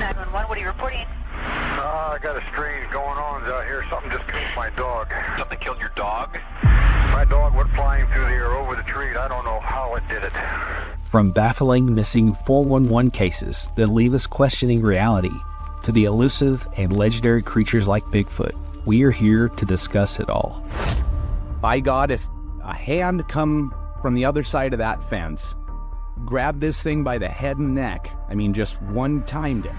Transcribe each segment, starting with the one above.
911, what are you reporting? I got a strange going on out here. Something just killed my dog. Something killed your dog? My dog went flying through the air over the tree. I don't know how it did it. From baffling missing 411 cases that leave us questioning reality to the elusive and legendary creatures like Bigfoot, we are here to discuss it all. By God, if a hand come from the other side of that fence, grab this thing by the head and neck, just one-timed it.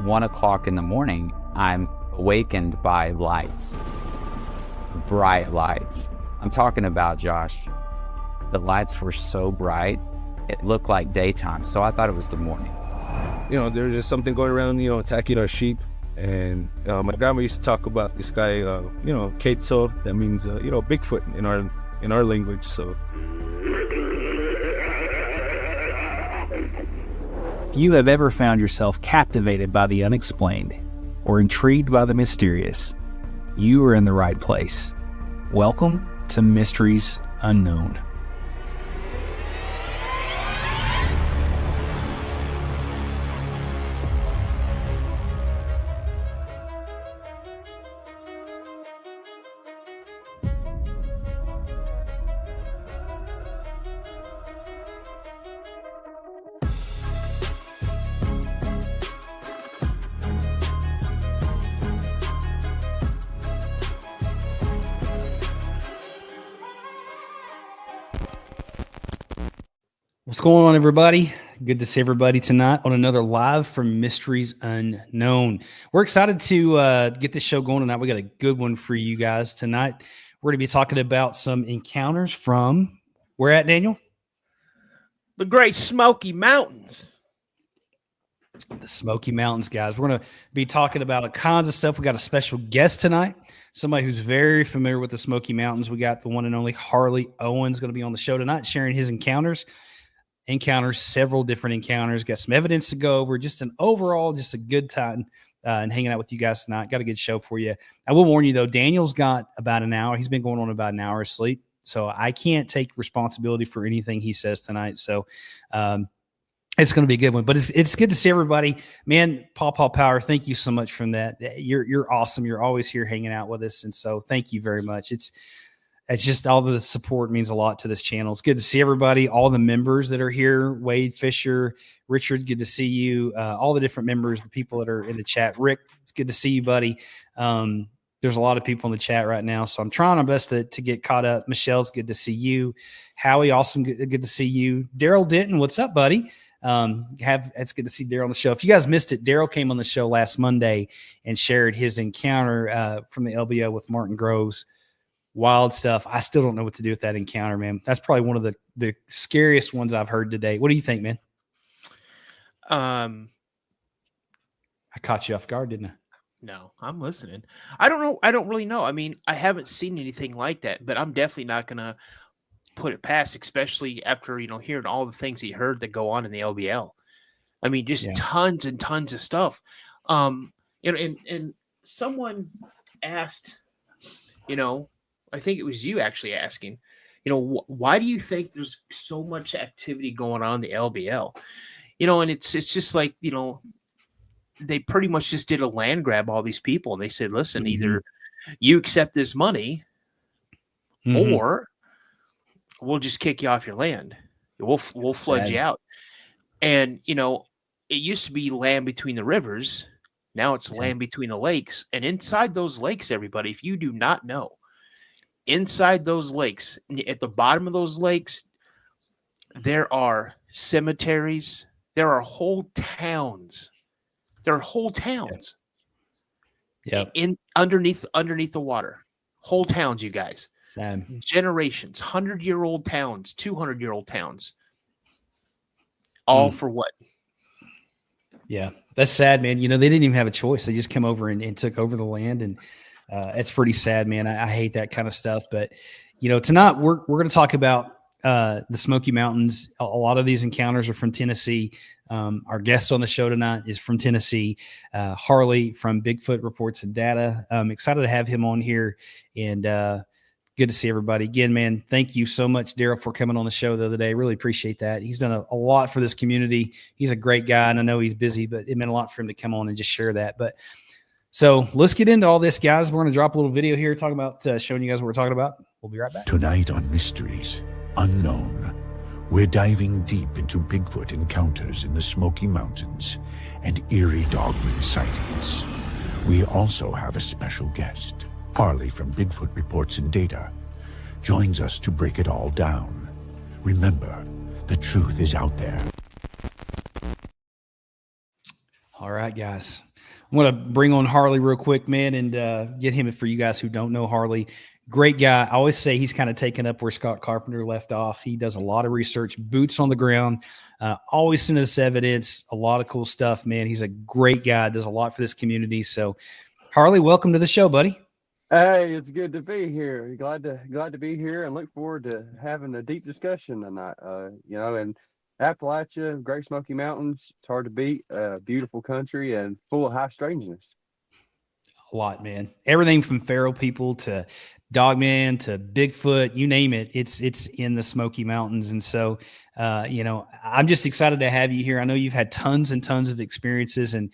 1 o'clock in the morning, I'm awakened by lights, bright lights. I'm talking about, Josh, the lights were so bright, it looked like daytime, so I thought it was the morning. There's just something going around, attacking our sheep. And my grandma used to talk about this guy, Ketso, that means, Bigfoot in our language, so. If you have ever found yourself captivated by the unexplained or intrigued by the mysterious, you are in the right place. Welcome to Mysteries Unknown. What's going on, everybody? Good to see everybody tonight on another live from Mysteries Unknown. We're excited to get this show going tonight. We got a good one for you guys tonight. We're going to be talking about some encounters from where at, Daniel? The great Smoky Mountains. The Smoky Mountains, guys. We're going to be talking about all kinds of stuff. We got a special guest tonight, somebody who's very familiar with the Smoky Mountains. We got the one and only Harley Owens going to be on the show tonight, sharing his encounters, several different encounters. Got some evidence to go over. Just a good time and hanging out with you guys tonight. Got a good show for you. I will warn you, though, Daniel's got about an hour. He's been going on about an hour of sleep, so I can't take responsibility for anything he says tonight. So, it's going to be a good one, but it's good to see everybody, man. Paw Power, thank you so much from that. You're awesome. You're always here hanging out with us, and so thank you very much. It's just all the support means a lot to this channel. It's good to see everybody, all the members that are here. Wade, Fisher, Richard, good to see you. All the different members, the people that are in the chat. Rick, it's good to see you, buddy. There's a lot of people in the chat right now, so I'm trying my best to get caught up. Michelle's good to see you. Howie, awesome, good to see you. Daryl Denton, what's up, buddy? It's good to see Daryl on the show. If you guys missed it, Daryl came on the show last Monday and shared his encounter from the LBO with Martin Groves. Wild stuff. I still don't know what to do with that encounter, man. That's probably one of the scariest ones I've heard today. What do you think, man? I caught you off guard, didn't I? No, I'm listening. I don't know. I don't really know. I haven't seen anything like that, but I'm definitely not going to put it past, especially after, hearing all the things he heard that go on in the LBL. Tons and tons of stuff. And someone asked, I think it was you actually asking, why do you think there's so much activity going on in the LBL? And it's just like, they pretty much just did a land grab, all these people. And they said, listen, either you accept this money or we'll just kick you off your land. We'll flood you out. And, it used to be land between the rivers. Now it's land between the lakes. And inside those lakes, everybody, if you do not know, inside those lakes, at the bottom of those lakes, there are cemeteries. There are whole towns. In underneath the water. Whole towns, you guys. Sad. Generations, 100-year-old towns, 200-year-old towns. All for what? Yeah, that's sad, man. They didn't even have a choice. They just came over and took over the land, and it's pretty sad, man. I hate that kind of stuff. But, tonight we're going to talk about the Smoky Mountains. A lot of these encounters are from Tennessee. Our guest on the show tonight is from Tennessee, Harley from Bigfoot Reports and Data. I'm excited to have him on here and Good to see everybody again, man. Thank you so much, Daryl, for coming on the show the other day. Really appreciate that. He's done a lot for this community. He's a great guy, and I know he's busy, but it meant a lot for him to come on and just share that. But so let's get into all this, guys. We're going to drop a little video here talking about showing you guys what we're talking about. We'll be right back. Tonight on Mysteries Unknown, we're diving deep into Bigfoot encounters in the Smoky Mountains and eerie Dogman sightings. We also have a special guest. Harley from Bigfoot Reports and Data joins us to break it all down. Remember, the truth is out there. All right, guys. I'm going to bring on Harley real quick, man, and get him for you guys who don't know Harley. Great guy. I always say he's kind of taken up where Scott Carpenter left off. He does a lot of research, boots on the ground, always sending us evidence, a lot of cool stuff, man. He's a great guy, does a lot for this community. So, Harley, welcome to the show, buddy. Hey, it's good to be here. Glad to be here, and look forward to having a deep discussion tonight. And Appalachia, Great Smoky Mountains, it's hard to beat. Beautiful country and full of high strangeness. A lot, man. Everything from feral people to Dogman to Bigfoot, you name it. It's in the Smoky Mountains. And so, I'm just excited to have you here. I know you've had tons and tons of experiences, and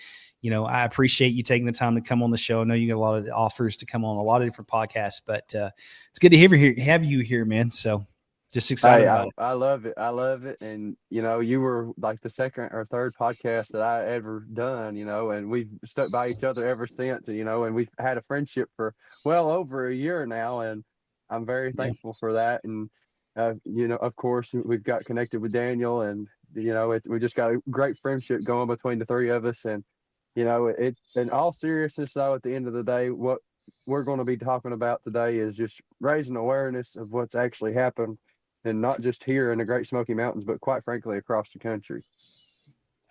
I appreciate you taking the time to come on the show. I know you get a lot of offers to come on a lot of different podcasts, but it's good to have you here, man. So just excited about it. I love it. I love it. And, you were like the second or third podcast that I ever done, and we've stuck by each other ever since, and we've had a friendship for well over a year now. And I'm very thankful for that. And, of course, we've got connected with Daniel, and, we just got a great friendship going between the three of us. And, in all seriousness, though, at the end of the day, what we're going to be talking about today is just raising awareness of what's actually happened, and not just here in the Great Smoky Mountains, but quite frankly, across the country.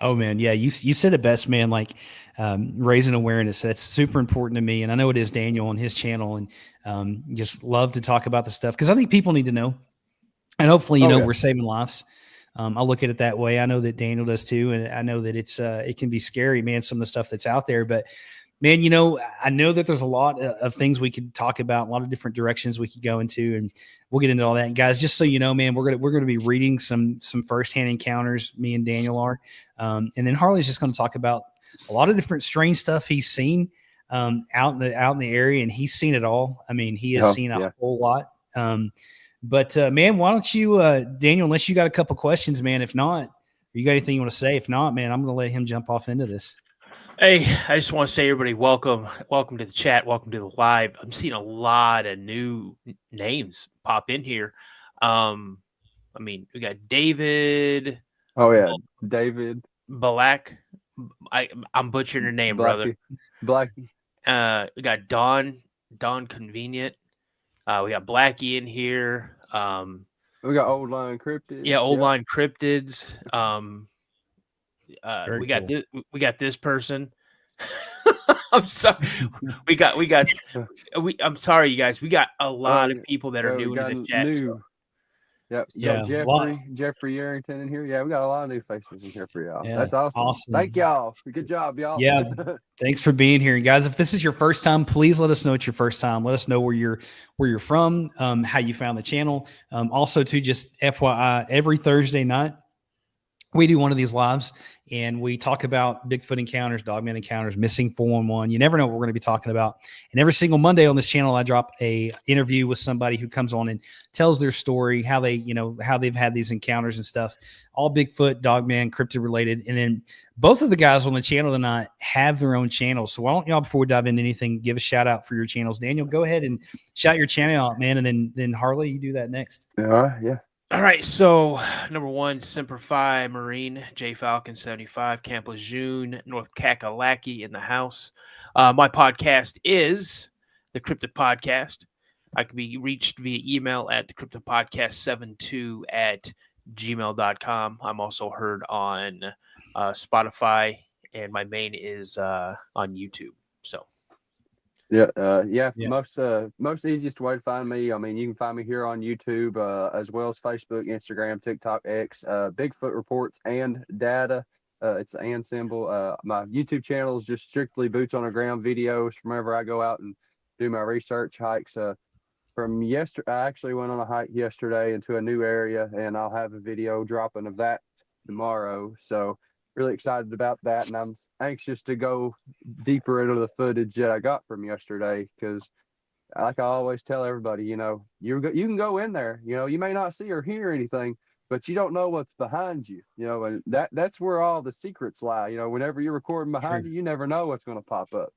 Oh, man. Yeah, you said it best, man, like raising awareness. That's super important to me. And I know it is Daniel on his channel, and just love to talk about the stuff because I think people need to know. And hopefully, we're saving lives. I'll look at it that way. I know that Daniel does too. And I know that it can be scary, man, some of the stuff that's out there. But, man, I know that there's a lot of things we could talk about, a lot of different directions we could go into, and we'll get into all that. And guys, just so you know, man, we're gonna be reading some firsthand encounters. Me and Daniel are, and then Harley's just going to talk about a lot of different strange stuff he's seen out in the area, and he's seen it all. I mean, he has seen a whole lot. But man, why don't you, Daniel? Unless you got a couple questions, man. If not, you got anything you want to say? If not, man, I'm going to let him jump off into this. Hey, I just want to say, everybody, welcome to the chat. Welcome to the live. I'm seeing a lot of new names pop in here. We got David. Oh yeah, David Black. I'm butchering your name, brother. Blackie. We got Don Convenient. We got Blackie in here. We got Old Line Cryptids. Yeah, Old Line Cryptids. We got this person. I'm sorry. I'm sorry, you guys. We got a lot of people that are new into the chat. So. Yep. Yeah. Jeffrey Arrington in here. Yeah, we got a lot of new faces in here for y'all. Yeah, that's awesome. Thank y'all. Good job, y'all. Yeah. Thanks for being here. And guys, if this is your first time, please let us know it's your first time. Let us know where you're from, how you found the channel. Also too, just FYI, every Thursday night, we do one of these lives and we talk about Bigfoot encounters, Dogman encounters, missing 411. You never know what we're going to be talking about. And every single Monday on this channel, I drop a interview with somebody who comes on and tells their story, how they've had these encounters and stuff, all Bigfoot, Dogman, cryptid related. And then both of the guys on the channel tonight have their own channels. So why don't y'all, before we dive into anything, give a shout out for your channels. Daniel, go ahead and shout your channel out, man. And then Harley, you do that next. Yeah. All right, so number one, Semper Fi Marine, J Falcon 75, Camp Lejeune, North Kakalaki in the house. My podcast is the Cryptid Podcast. I can be reached via email at thecryptidpodcast72@gmail.com. I'm also heard on Spotify, and my main is on YouTube. So. Yeah. Most easiest way to find me. I mean, you can find me here on YouTube, as well as Facebook, Instagram, TikTok, X, Bigfoot Reports and Data. It's the and symbol. My YouTube channel is just strictly boots on the ground videos from whenever I go out and do my research hikes. from yesterday. I actually went on a hike yesterday into a new area, and I'll have a video dropping of that tomorrow. So really excited about that, and I'm anxious to go deeper into the footage that I got from yesterday, because like I always tell everybody, you can go in there, you may not see or hear anything, but you don't know what's behind you, and that's where all the secrets lie. Whenever you're recording behind you, you never know what's going to pop up.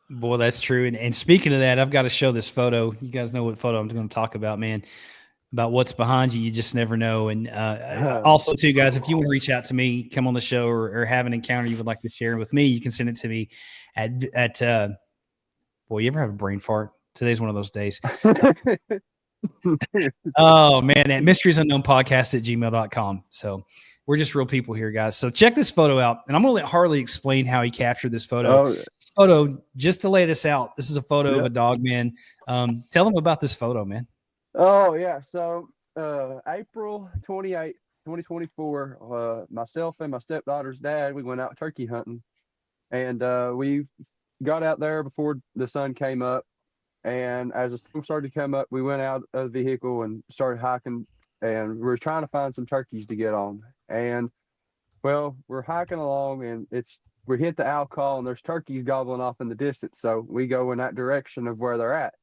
Boy, that's true. And speaking of that, I've got to show this photo. You guys know what photo I'm going to talk about, man. About what's behind you, you just never know. And also, too, guys, if you want to reach out to me, come on the show, or have an encounter you would like to share with me, you can send it to me at boy, you ever have a brain fart? Today's one of those days. Oh, man, at mysteriesunknownpodcast@gmail.com. So we're just real people here, guys. So check this photo out. And I'm going to let Harley explain how he captured this photo. Photo, just to lay this out, this is a photo of a Dogman. Tell them about this photo, man. Oh, yeah. So April 28th, 2024, myself and my stepdaughter's dad, we went out turkey hunting. And we got out there before the sun came up. And as the sun started to come up, we went out of the vehicle and started hiking. And we were trying to find some turkeys to get on. And, well, we're hiking along, and we hit the owl call, and there's turkeys gobbling off in the distance. So we go in that direction of where they're at.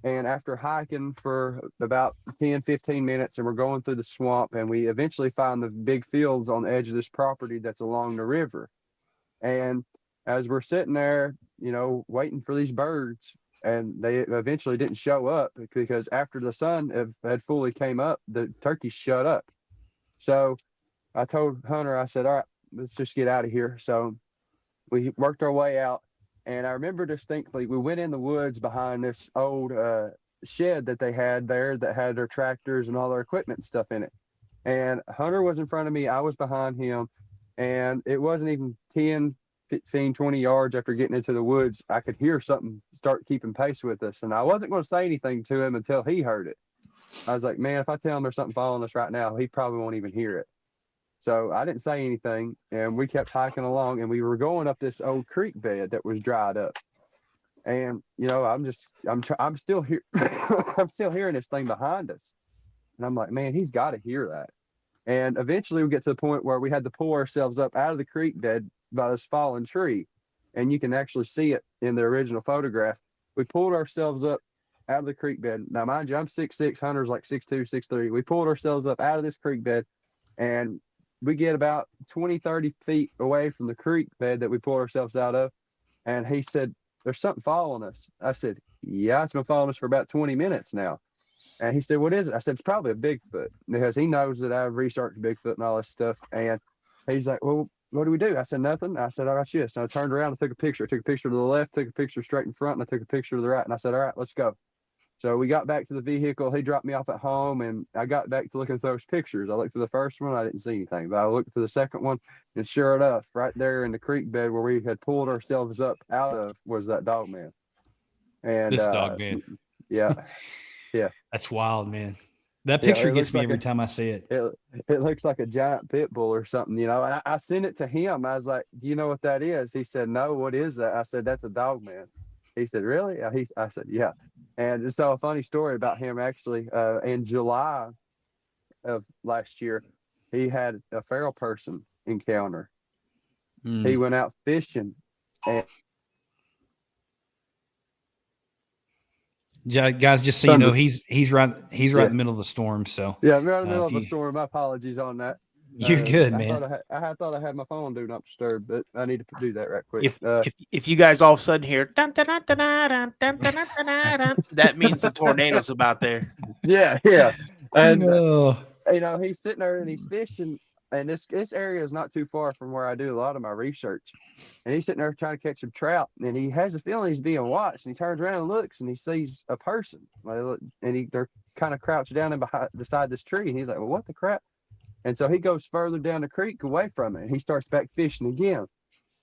And after hiking for about 10, 15 minutes, and we're going through the swamp, and we eventually find the big fields on the edge of this property that's along the river. And as we're sitting there, waiting for these birds, and they eventually didn't show up, because after the sun had fully came up, the turkeys shut up. So I told Hunter, I said, all right, let's just get out of here. So we worked our way out. And I remember distinctly, we went in the woods behind this old shed that they had there that had their tractors and all their equipment and stuff in it. And Hunter was in front of me. I was behind him. And it wasn't even 10, 15, 20 yards after getting into the woods, I could hear something start keeping pace with us. And I wasn't going to say anything to him until he heard it. I was like, man, if I tell him there's something following us right now, he probably won't even hear it. So I didn't say anything, and we kept hiking along, and we were going up this old creek bed that was dried up. And, I'm still here. I'm still hearing this thing behind us. And I'm like, man, he's got to hear that. And eventually we get to the point where we had to pull ourselves up out of the creek bed by this fallen tree. And you can actually see it in the original photograph. We pulled ourselves up out of the creek bed. Now, mind you, I'm 6'6", Hunter's like 6'2", 6'3". We pulled ourselves up out of this creek bed, and we get about 20, 30 feet away from the creek bed that we pulled ourselves out of. And he said, there's something following us. I said, yeah, it's been following us for about 20 minutes now. And he said, what is it? I said, it's probably a Bigfoot, because he knows that I've researched Bigfoot and all this stuff. And he's like, well, what do we do? I said, nothing. I said, all right, yes. So I turned around and took a picture. I took a picture to the left, took a picture straight in front, and I took a picture to the right. And I said, all right, let's go. So we got back to the vehicle. He dropped me off at home, and I got back to looking at those pictures. I looked through the first one. I didn't see anything, but I looked through the second one, and sure enough, right there in the creek bed where we had pulled ourselves up out of was that Dogman. And this Dogman. Yeah. Yeah. That's wild, man. That picture gets me like every time I see it. It looks like a giant pit bull or something, And I sent it to him. I was like, do you know what that is? He said, no, what is that? I said, that's a Dogman. He said, really? I said, yeah. And just a funny story about him, actually. In July of last year, he had a feral person encounter. He went out fishing, and guys, just so you know, he's right in the middle of the storm. So yeah, I'm right in the middle of a storm. My apologies on that. You're good, man. I thought I had my phone do not disturb, but I need to do that right quick. If you guys all of a sudden hear dun, dun, dun, dun, dun, dun, dun, dun, dun, dun, that means the tornado's about there. Yeah. And he's sitting there and he's fishing, and this area is not too far from where I do a lot of my research. And he's sitting there trying to catch some trout, and he has a feeling he's being watched. And he turns around and looks, and he sees a person, and they're kind of crouched down beside this tree. And he's like, well, what the crap? And so he goes further down the creek away from it, and he starts back fishing again.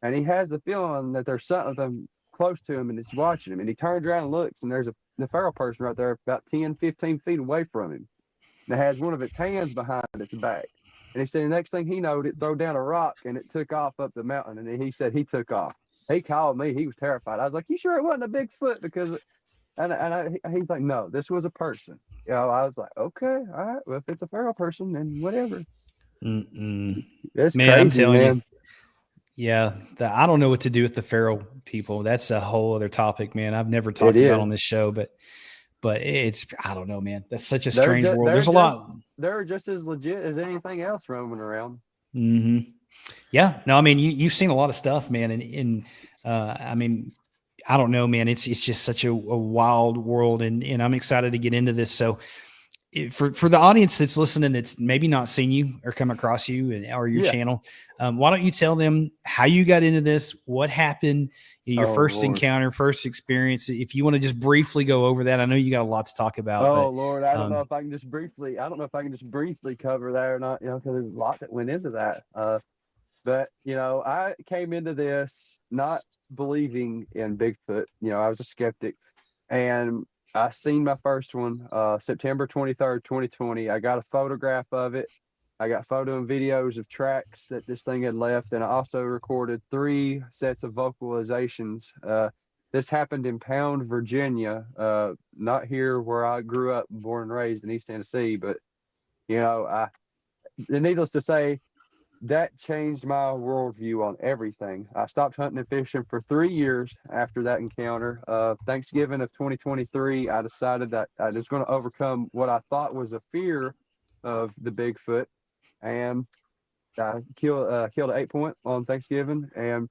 And he has the feeling that there's something close to him, and it's watching him. And he turns around and looks, and there's the feral person right there about 10, 15 feet away from him. And it has one of its hands behind its back. And he said the next thing he knowed, it threw down a rock, and it took off up the mountain. And he said he took off. He called me. He was terrified. I was like, you sure it wasn't a Bigfoot? Because he's like, no, this was a person. You know, I was like, okay, all right, well, if it's a feral person, then whatever. It's Man, I'm crazy, telling man. you. Yeah, I don't know what to do with the feral people. That's a whole other topic, man. I've never talked about is. on this show, but it's, I don't know, man. That's such a They're strange world. There's a just, lot. They're just as legit as anything else roaming around. Yeah, no, I mean, you've seen a lot of stuff, man, and I mean, I don't know, man. It's just such a wild world, and I'm excited to get into this. So, for the audience that's listening, that's maybe not seen you or come across you or your channel, why don't you tell them how you got into this, what happened, your first encounter, first experience? If you want to just briefly go over that, I know you got a lot to talk about. Oh Lord, I don't know if I can just briefly cover that or not, you know, because there's a lot that went into that. But you know, I came into this not believing in Bigfoot. You know, I was a skeptic, and I seen my first one September 23rd, 2020. I got a photograph of it. I got photo and videos of tracks that this thing had left, and I also recorded 3 sets of vocalizations. This happened in Pound, Virginia, not here where I grew up, born and raised in East Tennessee, but you know, needless to say, that changed my worldview on everything. I stopped hunting and fishing for 3 years after that encounter. Thanksgiving of 2023, I decided that I was going to overcome what I thought was a fear of the Bigfoot, and I killed an 8-point on Thanksgiving. And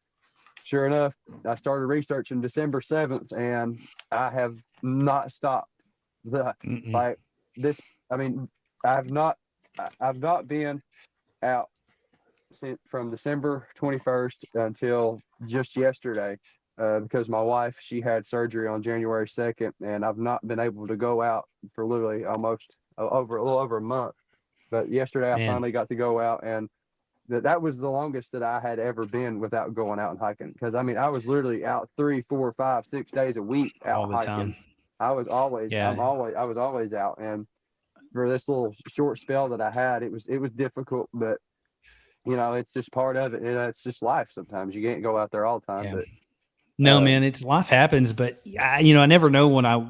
sure enough, I started researching December 7th, and I have not stopped. Like this, I mean, I've not been out from December 21st until just yesterday, because my wife, she had surgery on January 2nd, and I've not been able to go out for literally almost a little over a month. But yesterday I finally got to go out, and that was the longest that I had ever been without going out and hiking. Because I mean, I was literally out 3, 4, 5, 6 days a week out all the hiking. time. I was always out, and for this little short spell that I had, it was difficult, but you know, it's just part of it. You know, it's just life. Sometimes you can't go out there all the time. But no, man, it's life happens. But I never know when I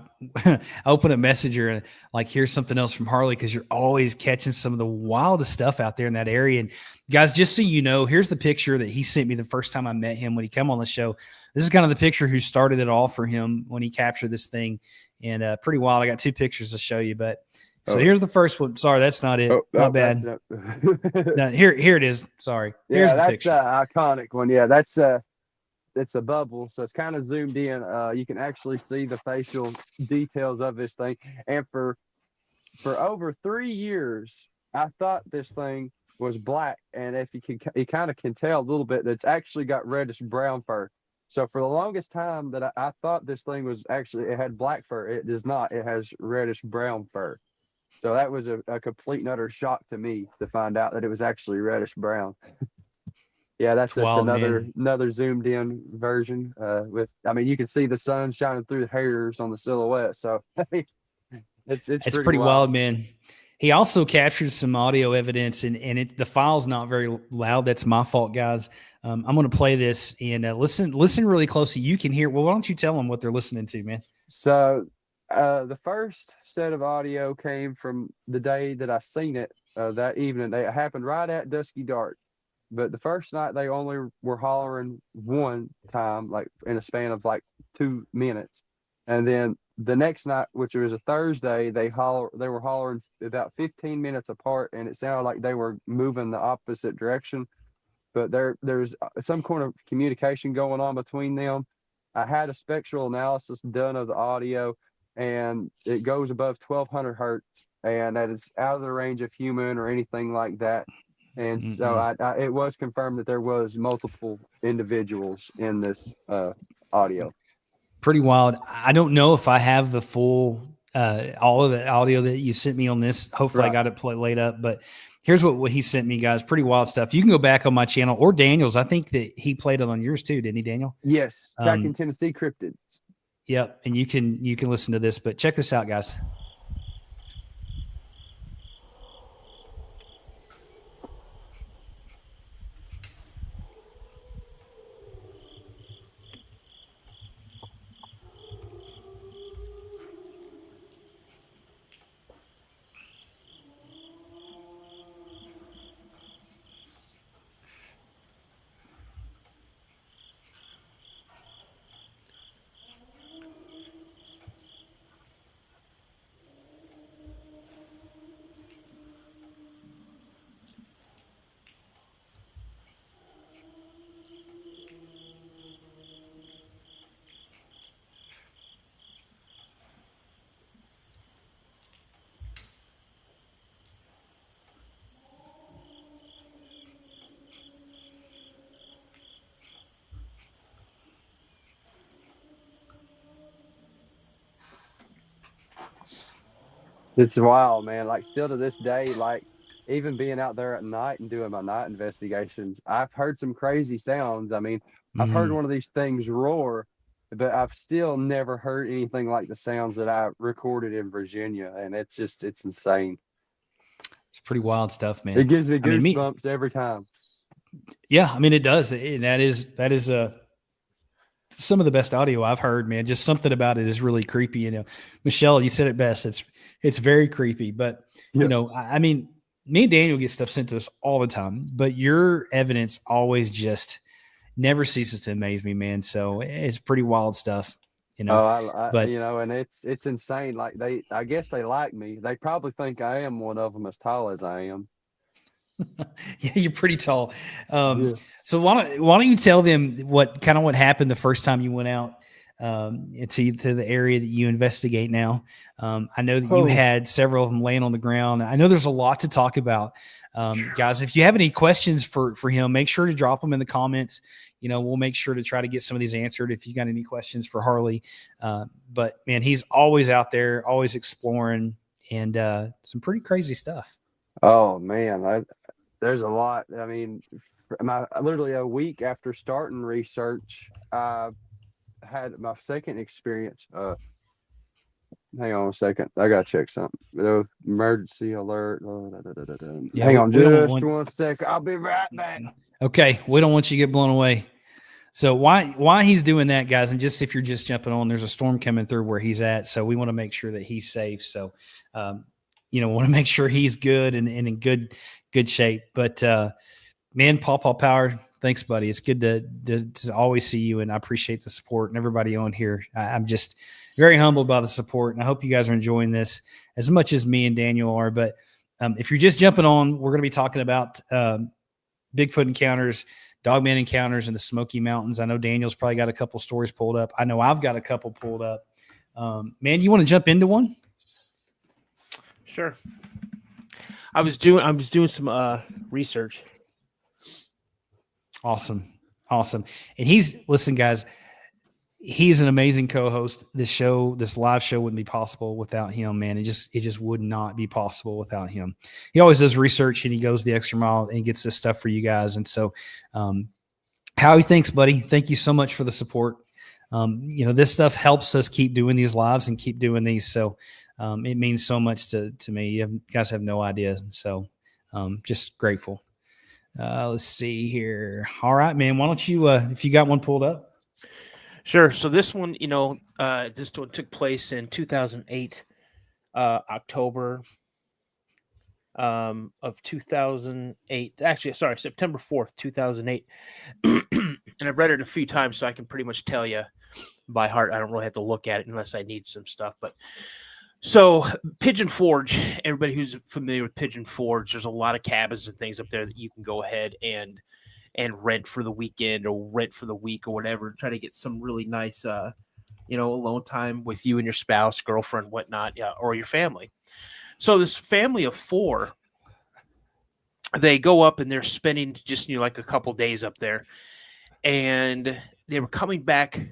open a messenger and like hear something else from Harley, because you're always catching some of the wildest stuff out there in that area. And guys, just so you know, here's the picture that he sent me the first time I met him when he came on the show. This is kind of the picture who started it all for him when he captured this thing, and pretty wild. I got 2 pictures to show you, but. So here's the first one. Sorry, that's not it. My bad. No, here it is. Sorry. Here's the picture. That's an iconic one. Yeah, that's it's a bubble, so it's kind of zoomed in. You can actually see the facial details of this thing. And for over 3 years, I thought this thing was black, and if you kind of can tell a little bit, that's actually got reddish brown fur. So for the longest time that I thought this thing was actually, it had black fur. It does not. It has reddish brown fur. So that was a complete and utter shock to me to find out that it was actually reddish brown. Yeah, that's just wild, another zoomed in version. I mean, you can see the sun shining through the hairs on the silhouette. So it's pretty wild, man. He also captured some audio evidence, and the file's not very loud. That's my fault, guys. I'm going to play this and listen really closely. You can hear. Well, why don't you tell them what they're listening to, man? So. The first set of audio came from the day that I seen it, that evening. It happened right at dusky dark. But the first night they only were hollering one time, like in a span of like 2 minutes. And then the next night, which was a Thursday, they were hollering about 15 minutes apart, and it sounded like they were moving the opposite direction. But there's some kind of communication going on between them. I had a spectral analysis done of the audio, and it goes above 1200 hertz, and that is out of the range of human or anything like that. And so it was confirmed that there was multiple individuals in this audio. Pretty wild. I don't know if I have the full all of the audio that you sent me on this. Hopefully I got it laid up, but here's what he sent me, guys. Pretty wild stuff. You can go back on my channel or Daniel's. I think that he played it on yours too, didn't he, Daniel? Yes, Tracking Tennessee Cryptids. Yep, and you can listen to this, but check this out, guys. It's wild, man. Like still to this day, like even being out there at night and doing my night investigations, I've heard some crazy sounds. I mean, I've heard Mhm. one of these things roar, but I've still never heard anything like the sounds that I recorded in Virginia. And it's insane. It's pretty wild stuff, man. It gives me I mean, goosebumps every time. yeah, I mean, it does. And that is some of the best audio I've heard, man. Just something about it is really creepy. Michelle, you said it best. It's very creepy, but Yeah. I mean, me and Daniel get stuff sent to us all the time, but your evidence always just never ceases to amaze me, man. So it's pretty wild stuff, Oh, but and it's insane. Like I guess they like me. They probably think I am one of them as tall as I am. yeah, you're pretty tall. Yeah. So why don't you tell them what happened the first time you went out to the area that you investigate now? I know that you had several of them laying on the ground. I know there's a lot to talk about, guys. If you have any questions for him, make sure to drop them in the comments. We'll make sure to try to get some of these answered if you got any questions for Harley. But man, he's always out there, always exploring, and some pretty crazy stuff. Oh man, there's a lot. I mean, literally a week after starting research, I had my second experience. Hang on a second, I gotta check something. Emergency alert. Yeah, Hang on we don't just want- 1 second. I'll be right back. Okay, we don't want you to get blown away. So why he's doing that, guys, and just if you're just jumping on, there's a storm coming through where he's at, so we want to make sure that he's safe. So, want to make sure he's good and in good shape. But man, Paw Power, thanks, buddy. It's good to always see you, and I appreciate the support and everybody on here. I'm just very humbled by the support, and I hope you guys are enjoying this as much as me and Daniel are. But if you're just jumping on, we're going to be talking about Bigfoot encounters, Dogman encounters in the Smoky Mountains. I know Daniel's probably got a couple stories pulled up. I know I've got a couple pulled up. Man, you want to jump into one? Sure. I was doing some research. Awesome. And listen, guys, he's an amazing co-host. This live show wouldn't be possible without him, man. It just would not be possible without him. He always does research and he goes the extra mile and gets this stuff for you guys. And so, Howie, thanks, buddy. Thank you so much for the support. This stuff helps us keep doing these lives and keep doing these. So, it means so much to me. You guys have no idea. So, just grateful. Let's see here. All right, man. Why don't you, if you got one pulled up? Sure. So this one, this one took place in 2008, October of 2008. Actually, sorry, September 4th, 2008. And I've read it a few times, so I can pretty much tell you by heart. I don't really have to look at it unless I need some stuff. But so Pigeon Forge, everybody who's familiar with Pigeon Forge, there's a lot of cabins and things up there that you can go ahead and rent for the weekend or rent for the week or whatever. Try to get some really nice, alone time with you and your spouse, girlfriend, whatnot, or your family. So this family of 4, they go up and they're spending just, like a couple days up there. And they were coming back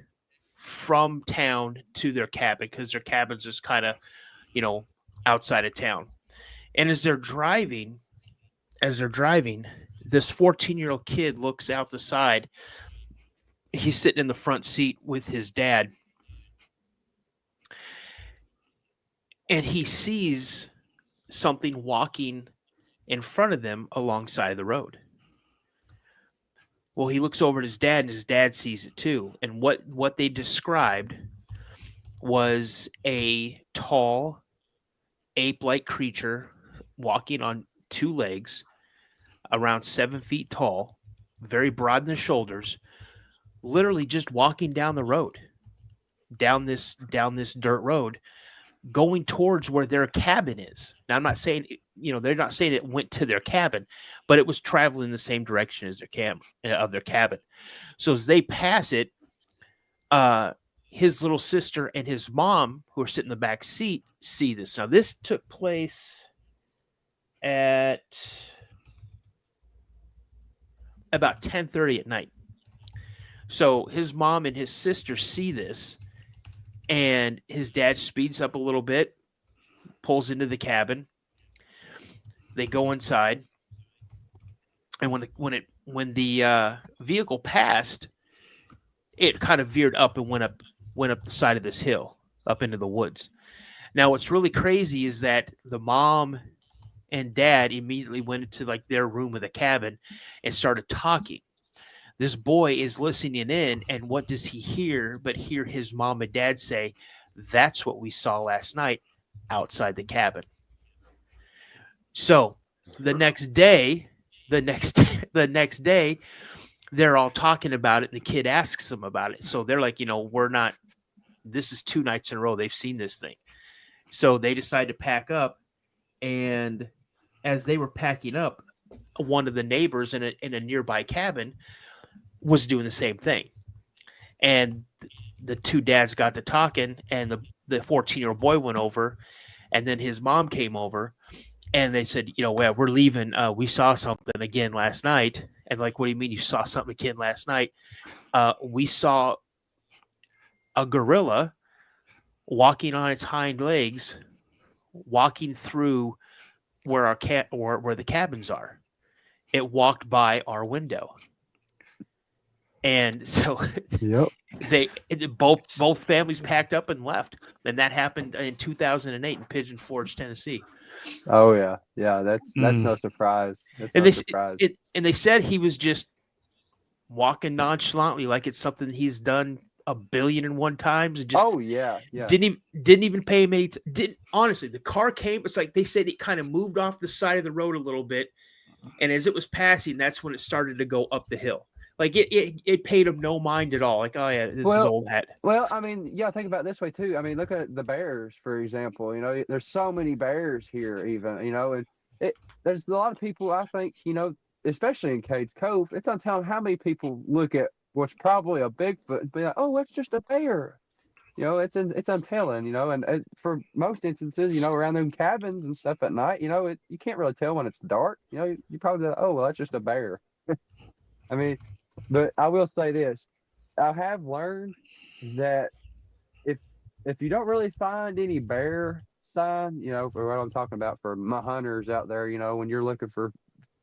from town to their cabin because their cabin's just kind of, outside of town. And as they're driving, this 14-year-old kid looks out the side. He's sitting in the front seat with his dad. And he sees something walking in front of them alongside of the road. Well, he looks over at his dad, and his dad sees it too. And what they described was a tall, ape-like creature walking on 2 legs, around 7 feet tall, very broad in the shoulders, literally just walking down the road, down this dirt road, going towards where their cabin is. Now, I'm not saying, they're not saying it went to their cabin, but it was traveling the same direction as their cabin. So as they pass it, his little sister and his mom, who are sitting in the back seat, see this. Now, this took place at about 10:30 at night. So his mom and his sister see this, and his dad speeds up a little bit, pulls into the cabin. They go inside, and when the vehicle passed, it kind of veered up and went up the side of this hill up into the woods. Now, what's really crazy is that the mom and dad immediately went into like their room of the cabin and started talking. This boy is listening in, and what does he hear but hear his mom and dad say, "That's what we saw last night outside the cabin." So the next day, they're all talking about it, and the kid asks them about it. So they're like, this is 2 nights in a row they've seen this thing. So they decide to pack up, and as they were packing up, one of the neighbors in a nearby cabin was doing the same thing. And the 2 dads got to talking, and the 14-year-old boy went over, and then his mom came over, and they said, well, we're leaving. We saw something again last night. And like, what do you mean you saw something again last night? We saw a gorilla walking on its hind legs, walking through where where the cabins are. It walked by our window. And so Yep. both families packed up and left. And that happened in 2008 in Pigeon Forge, Tennessee. Oh yeah. That's no surprise. And they said he was just walking nonchalantly, like it's something he's done 1,000,000,001 times, and just didn't even pay him any. Honestly, the car came. It's like they said it kind of moved off the side of the road a little bit, and as it was passing, that's when it started to go up the hill. Like it paid him no mind at all. Like, oh yeah, this is old hat. Well, I mean, think about it this way too. I mean, look at the bears, for example. There's so many bears here, even. And there's a lot of people. I think, especially in Cades Cove, it's untelling how many people look at what's probably a Bigfoot and be like, oh, it's just a bear. It's untelling. And for most instances, around them cabins and stuff at night, you can't really tell when it's dark. You probably like, oh, well, that's just a bear. I mean. But I will say this, I have learned that if you don't really find any bear sign, for what I'm talking about for my hunters out there, when you're looking for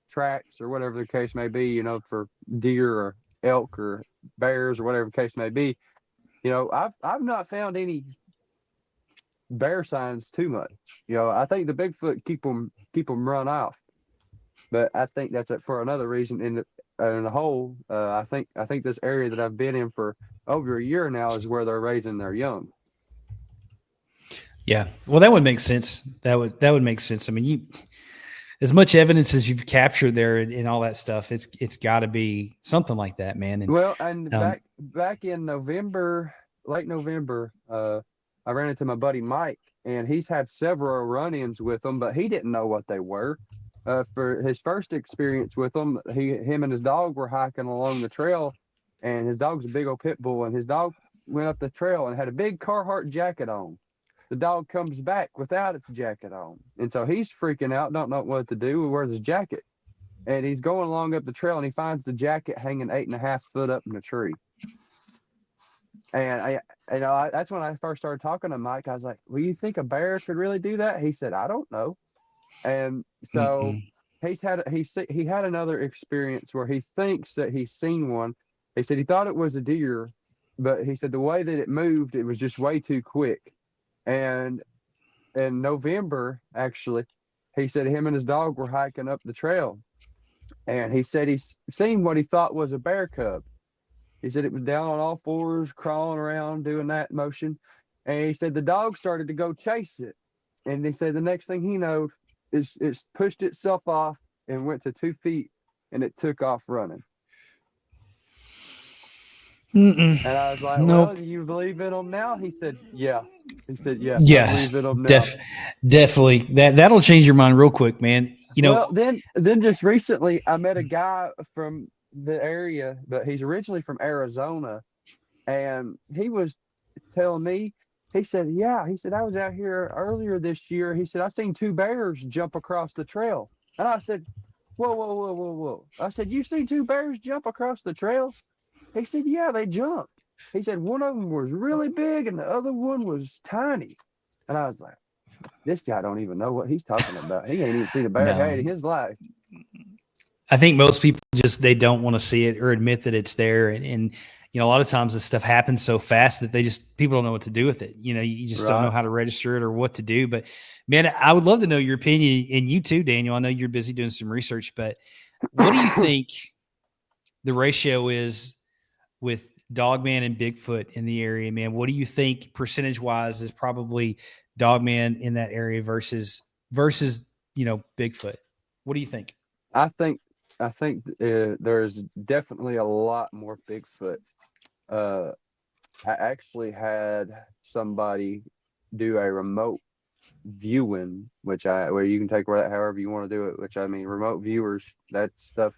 tracks or whatever the case may be, for deer or elk or bears or whatever the case may be, I've not found any bear signs too much. I think the Bigfoot keep them run off, but I think that's it for another reason. In the whole, I think this area that I've been in for over a year now is where they're raising their young. Yeah, well, that would make sense. That would make sense. I mean, as much evidence as you've captured there and all that stuff, it's got to be something like that, man. And, back in November, late November, I ran into my buddy Mike, and he's had several run-ins with them, but he didn't know what they were. For his first experience with them, him and his dog were hiking along the trail, and his dog's a big old pit bull, and his dog went up the trail and had a big Carhartt jacket on. The dog comes back without its jacket on, and so he's freaking out, don't know what to do. He wears his jacket, and he's going along up the trail, and he finds the jacket hanging 8.5 foot up in a tree. And that's when I first started talking to Mike. I was like, "Well, you think a bear could really do that?" He said, "I don't know." And so he had another experience where he thinks that he's seen one. He said he thought it was a deer, but he said the way that it moved, it was just way too quick. And in November, actually, he said him and his dog were hiking up the trail, and he said he's seen what he thought was a bear cub. He said it was down on all fours, crawling around, doing that motion. And he said the dog started to go chase it. And he said the next thing he knows, it's pushed itself off and went to 2 feet, and it took off running. And I was like, "Well, do you believe in them now?" He said, "Yeah." He said, "Yeah, yeah, I believe in them now." Definitely. That'll change your mind real quick, man. Well, then just recently, I met a guy from the area, but he's originally from Arizona, and he was telling me. He said, "Yeah." He said, "I was out here earlier this year." He said, "I seen 2 bears jump across the trail." And I said, Whoa. I said, "You seen 2 bears jump across the trail?" He said, "Yeah, they jumped." He said, "One of them was really big and the other one was tiny." And I was like, this guy don't even know what he's talking about. He ain't even seen a bear No. head in his life. I think most people they don't want to see it or admit that it's there. And you know, a lot of times this stuff happens so fast that people don't know what to do with it. You know, you just don't know how to register it or what to do. But man, I would love to know your opinion, and you too, Daniel. I know you're busy doing some research, but what do you think the ratio is with Dogman and Bigfoot in the area, man? What do you think percentage wise is probably Dogman in that area versus, you know, Bigfoot? What do you think? I think there's definitely a lot more Bigfoot. I actually had somebody do a remote viewing, where you can take that however you want to do it. Which I mean, remote viewers, that stuff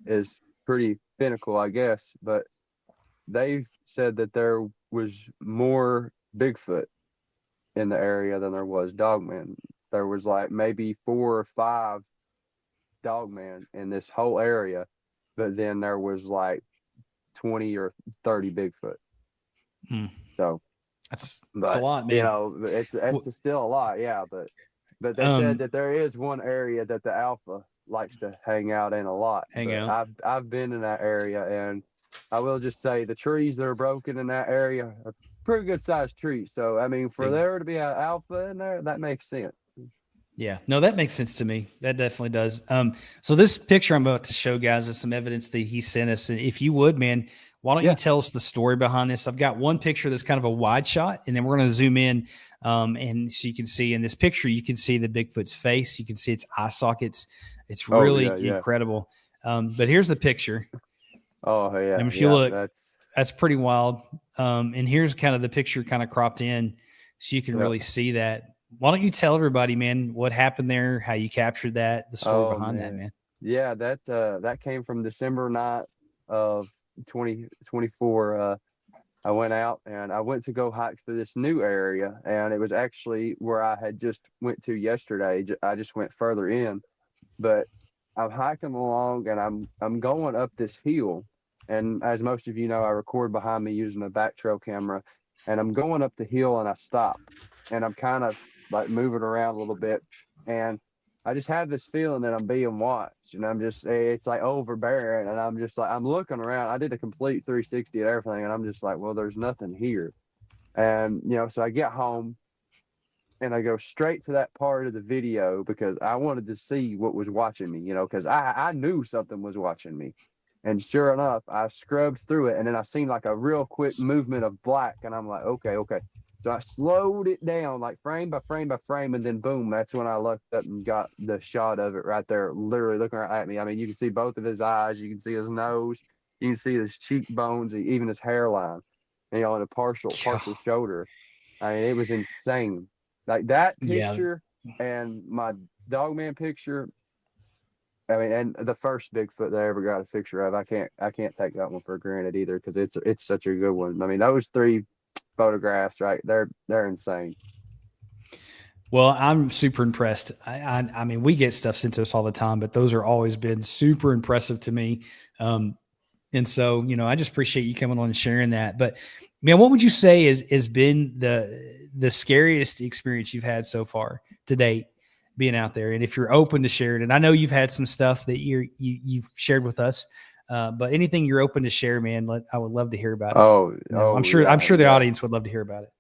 is pretty pinnacle, I guess. But they said that there was more Bigfoot in the area than there was Dogman. There was like maybe 4 or 5 Dogman in this whole area, but then there was like 20 or 30 Bigfoot. So that's a lot, man. You know, it's still a lot, yeah. But they said that there is one area that the alpha likes to hang out in a lot. I've been in that area, and I will just say the trees that are broken in that area are pretty good sized trees. So I mean, for there to be an alpha in there, that makes sense. Yeah, no, that makes sense to me. That definitely does. So this picture I'm about to show, guys, is some evidence that he sent us. And if you would, man, why don't you tell us the story behind this? I've got one picture that's kind of a wide shot, and then we're going to zoom in, and so you can see in this picture, you can see the Bigfoot's face, you can see its eye sockets. It's really incredible. But here's the picture. Oh yeah, and if you look, that's pretty wild. And here's kind of the picture kind of cropped in, so you can really see that. Why don't you tell everybody, man, what happened there, how you captured that, the story behind that, man? Yeah, that came from December 9th of 2024. I went out and I went to go hike through this new area, and it was actually where I had just went to yesterday. I just went further in, but I'm hiking along and I'm going up this hill, and as most of you know, I record behind me using a back trail camera, and I'm going up the hill and I stop, and I'm kind of like moving around a little bit, and I just have this feeling that I'm being watched, and it's like overbearing, and I'm just like, I'm looking around. I did a complete 360 and everything, and I'm just like, well, there's nothing here. And you know, so I get home and I go straight to that part of the video because I wanted to see what was watching me, you know, because I knew something was watching me. And sure enough, I scrubbed through it, and then I seen like a real quick movement of black, and I'm like, okay. So I slowed it down like frame by frame by frame, and then boom, that's when I looked up and got the shot of it right there, literally looking right at me. I mean, you can see both of his eyes, you can see his nose, you can see his cheekbones, even his hairline, you know, and a partial shoulder. I mean, it was insane. Like that picture and my Dogman picture. I mean, and the first Bigfoot that I ever got a picture of, I can't take that one for granted either, because it's such a good one. I mean, those 3 photographs, right? They're insane. Well, I'm super impressed. I mean, we get stuff sent to us all the time, but those are always been super impressive to me. And so, you know, I just appreciate you coming on and sharing that. But man, what would you say has been the scariest experience you've had so far to date being out there? And if you're open to share it, and I know you've had some stuff that you've shared with us, but anything you're open to share, man, I would love to hear about it. I'm sure the audience would love to hear about it.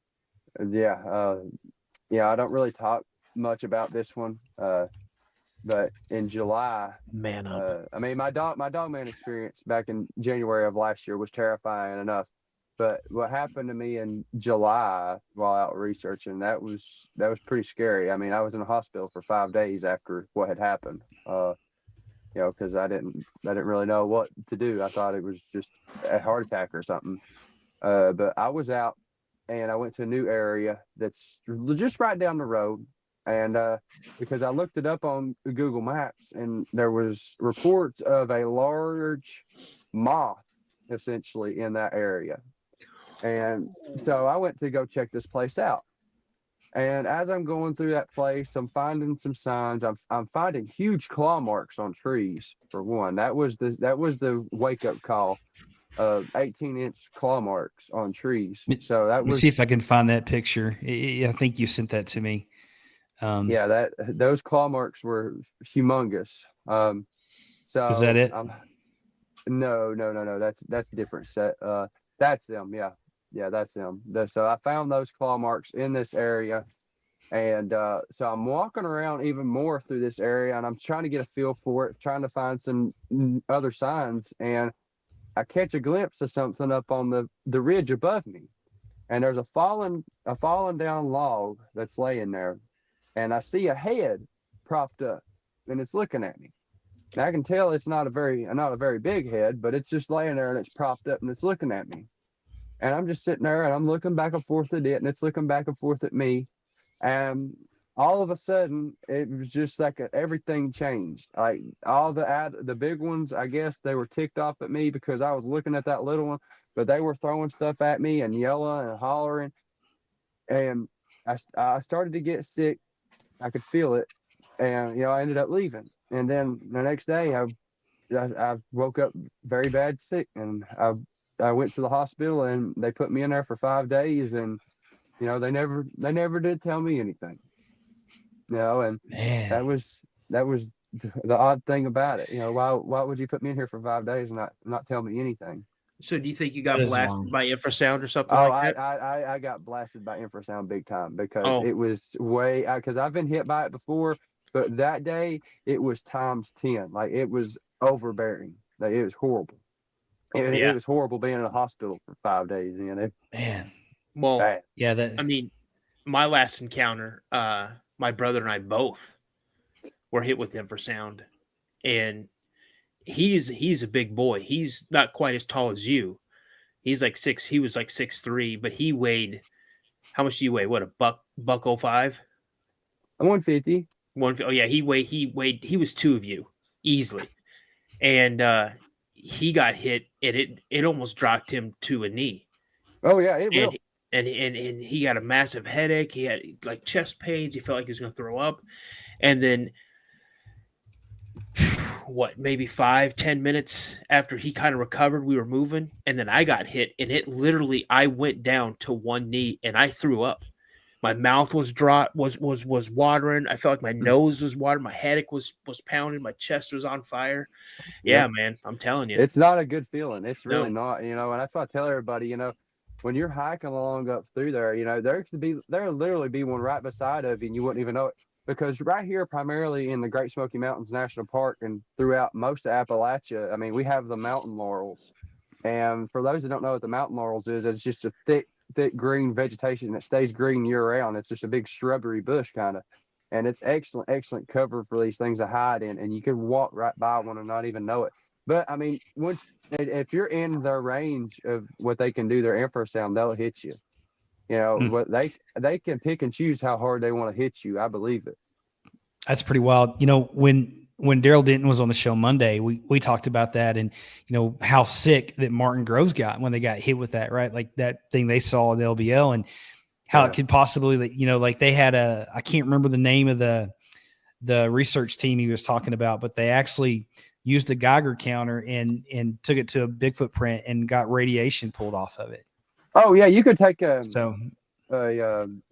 Yeah. I don't really talk much about this one, but in July, man up. I mean, my Dogman experience back in January of last year was terrifying enough. But what happened to me in July while out researching, that was pretty scary. I mean, I was in the hospital for 5 days after what had happened. You know, because I didn't really know what to do. I thought it was just a heart attack or something. But I was out, and I went to a new area that's just right down the road. And because I looked it up on Google Maps, and there was reports of a large moth essentially in that area. And so I went to go check this place out. And as I'm going through that place, I'm finding some signs. I'm finding huge claw marks on trees, for one. That was the wake up call of 18-inch claw marks on trees. So that Let me see if I can find that picture. I think you sent that to me. Yeah, those claw marks were humongous. So is that it? No. That's a different set. That's them. Yeah, that's them. So I found those claw marks in this area, and so I'm walking around even more through this area, and I'm trying to get a feel for it, trying to find some other signs, and I catch a glimpse of something up on the ridge above me, and there's a fallen down log that's laying there, and I see a head propped up, and it's looking at me. And I can tell it's not a very big head, but it's just laying there and it's propped up and it's looking at me. And I'm just sitting there and I'm looking back and forth at it, and it's looking back and forth at me. And all of a sudden, it was just like everything changed. Like all the big ones, I guess they were ticked off at me because I was looking at that little one, but they were throwing stuff at me and yelling and hollering. And I started to get sick. I could feel it, and I ended up leaving. And then the next day, I woke up very bad sick, and I went to the hospital, and they put me in there for 5 days, and they never did tell me anything. And Man. that was the odd thing about it. Why would you put me in here for 5 days and not tell me anything? So do you think you got That is blasted wild. by infrasound or something like that? I got blasted by infrasound big time because it was because I've been hit by it before, but that day it was times 10. Like it was overbearing. Like, it was horrible. It was horrible being in a hospital for 5 days. Man. Well, bad. Yeah, I mean, my last encounter, my brother and I both were hit with infrasound, and he's a big boy. He's not quite as tall as you. He was like 6'3", but he weighed, how much do you weigh? What, a buck 05? I'm 150. Oh yeah, he was two of you easily. And he got hit, and it almost dropped him to a knee. Oh yeah, it will. And he got a massive headache. He had like chest pains. He felt like he was going to throw up. And then maybe 5-10 minutes after he kind of recovered, we were moving, and then I got hit, and it literally, I went down to one knee and I threw up. My mouth was watering. I felt like my nose was watering. My headache was pounding. My chest was on fire. Yeah, man, I'm telling you, it's not a good feeling. It's really not. And that's why I tell everybody, when you're hiking along up through there, there'll literally be one right beside of you, and you wouldn't even know it. Because right here, primarily in the Great Smoky Mountains National Park and throughout most of Appalachia, I mean, we have the mountain laurels. And for those that don't know what the mountain laurels is, it's just a thick green vegetation that stays green year round. It's just a big shrubbery bush kind of. And it's excellent cover for these things to hide in. And you can walk right by one and not even know it. But I mean, if you're in their range of what they can do, their infrasound, they'll hit you. What they can pick and choose how hard they want to hit you. I believe it. That's pretty wild. When Daryl Denton was on the show Monday, we talked about that, and how sick that Martin Groves got when they got hit with that, right? Like that thing they saw in the LBL, and how it could possibly, like they had I can't remember the name of the research team he was talking about, but they actually used a Geiger counter and took it to a Bigfoot print and got radiation pulled off of it. Oh yeah, you could take a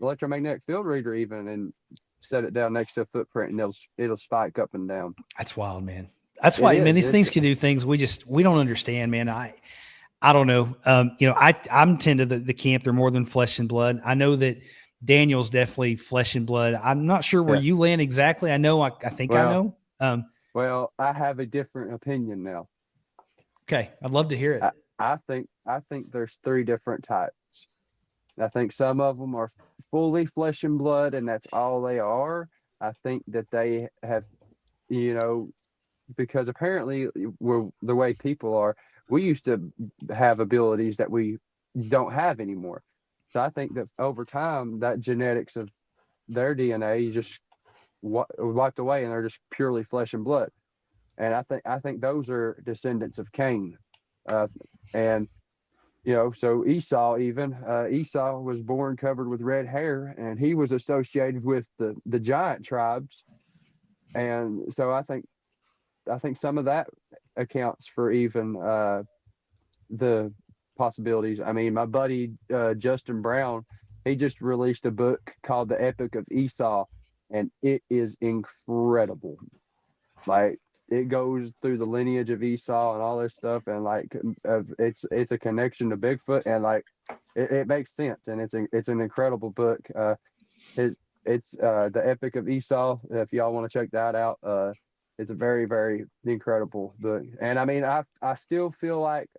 electromagnetic field reader even and set it down next to a footprint, and it'll spike up and down. That's wild, man. That's why, man, these things can do things we don't understand, man. I don't know. I'm tend to the camp. They're more than flesh and blood. I know that Daniel's definitely flesh and blood. I'm not sure where you land exactly. I know. I think I know. Well, I have a different opinion now. Okay, I'd love to hear it. I think there's 3 different types. I think some of them are fully flesh and blood, and that's all they are. I think that they have, because apparently the way people are, we used to have abilities that we don't have anymore. So I think that over time, that genetics of their DNA just wiped away, and they're just purely flesh and blood. And I think those are descendants of Cain. And so Esau was born covered with red hair, and he was associated with the giant tribes. And so I think some of that accounts for even the possibilities. I mean, my buddy Justin Brown, he just released a book called The Epic of Esau, and it is incredible. Like, it goes through the lineage of Esau and all this stuff, and like it's a connection to Bigfoot, and like it makes sense, and it's an incredible book. It's the Epic of Esau. If y'all want to check that out, it's a very, very incredible book. And I mean, I still feel like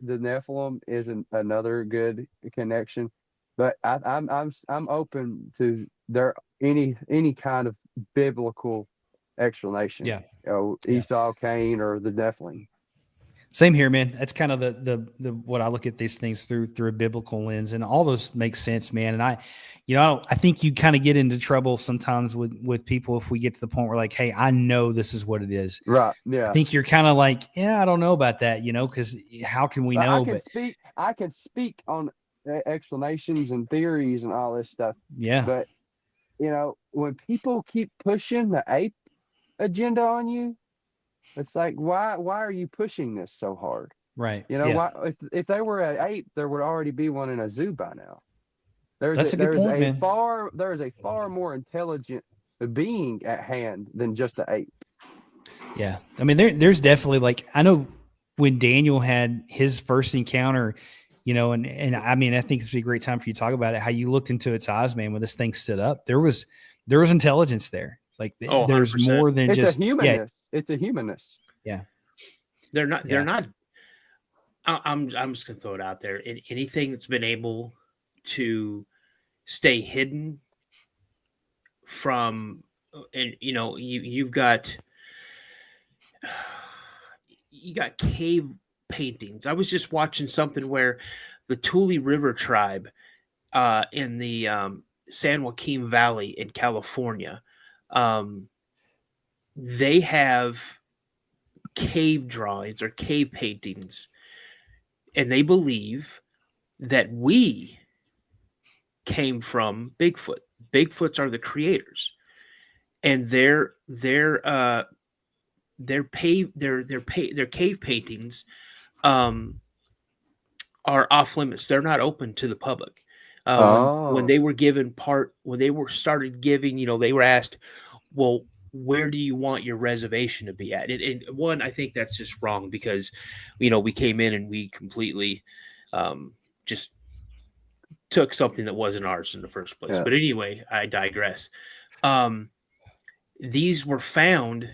the Nephilim is another good connection, but I'm open to any kind of biblical explanation. Yeah. Esau, Cain, or the Nephilim. Same here, man. That's kind of the what I look at these things through a biblical lens, and all those make sense, man. And I think you kind of get into trouble sometimes with people if we get to the point where like, hey, I know this is what it is. Right. Yeah. I think you're kind of like, yeah, I don't know about that, because how can we know? I can speak on explanations and theories and all this stuff. Yeah. But when people keep pushing the ape agenda on you, it's like, why are you pushing this so hard? Right. Why, if they were an ape, there would already be one in a zoo by now. That's a good point, man. There is a far more intelligent being at hand than just an ape. Yeah. I mean, there's definitely, like, I know when Daniel had his first encounter, and I mean, I think it's a great time for you to talk about it, how you looked into its eyes, man, when this thing stood up. There was intelligence there. Like, there's 100%. more than It's just a humanness. It's a humanness. Yeah. They're not. I'm just gonna throw it out there. Anything that's been able to stay hidden from, and you've got cave paintings. I was just watching something where the Tule River tribe in the San Joaquin Valley in California, they have cave drawings or cave paintings, and they believe that we came from Bigfoot. Bigfoots are the creators, and their cave paintings are off limits. They're not open to the public. When they were started giving, they were asked, well, where do you want your reservation to be at? And one, I think that's just wrong, because, we came in and we completely just took something that wasn't ours in the first place. Yeah. But anyway, I digress. These were found,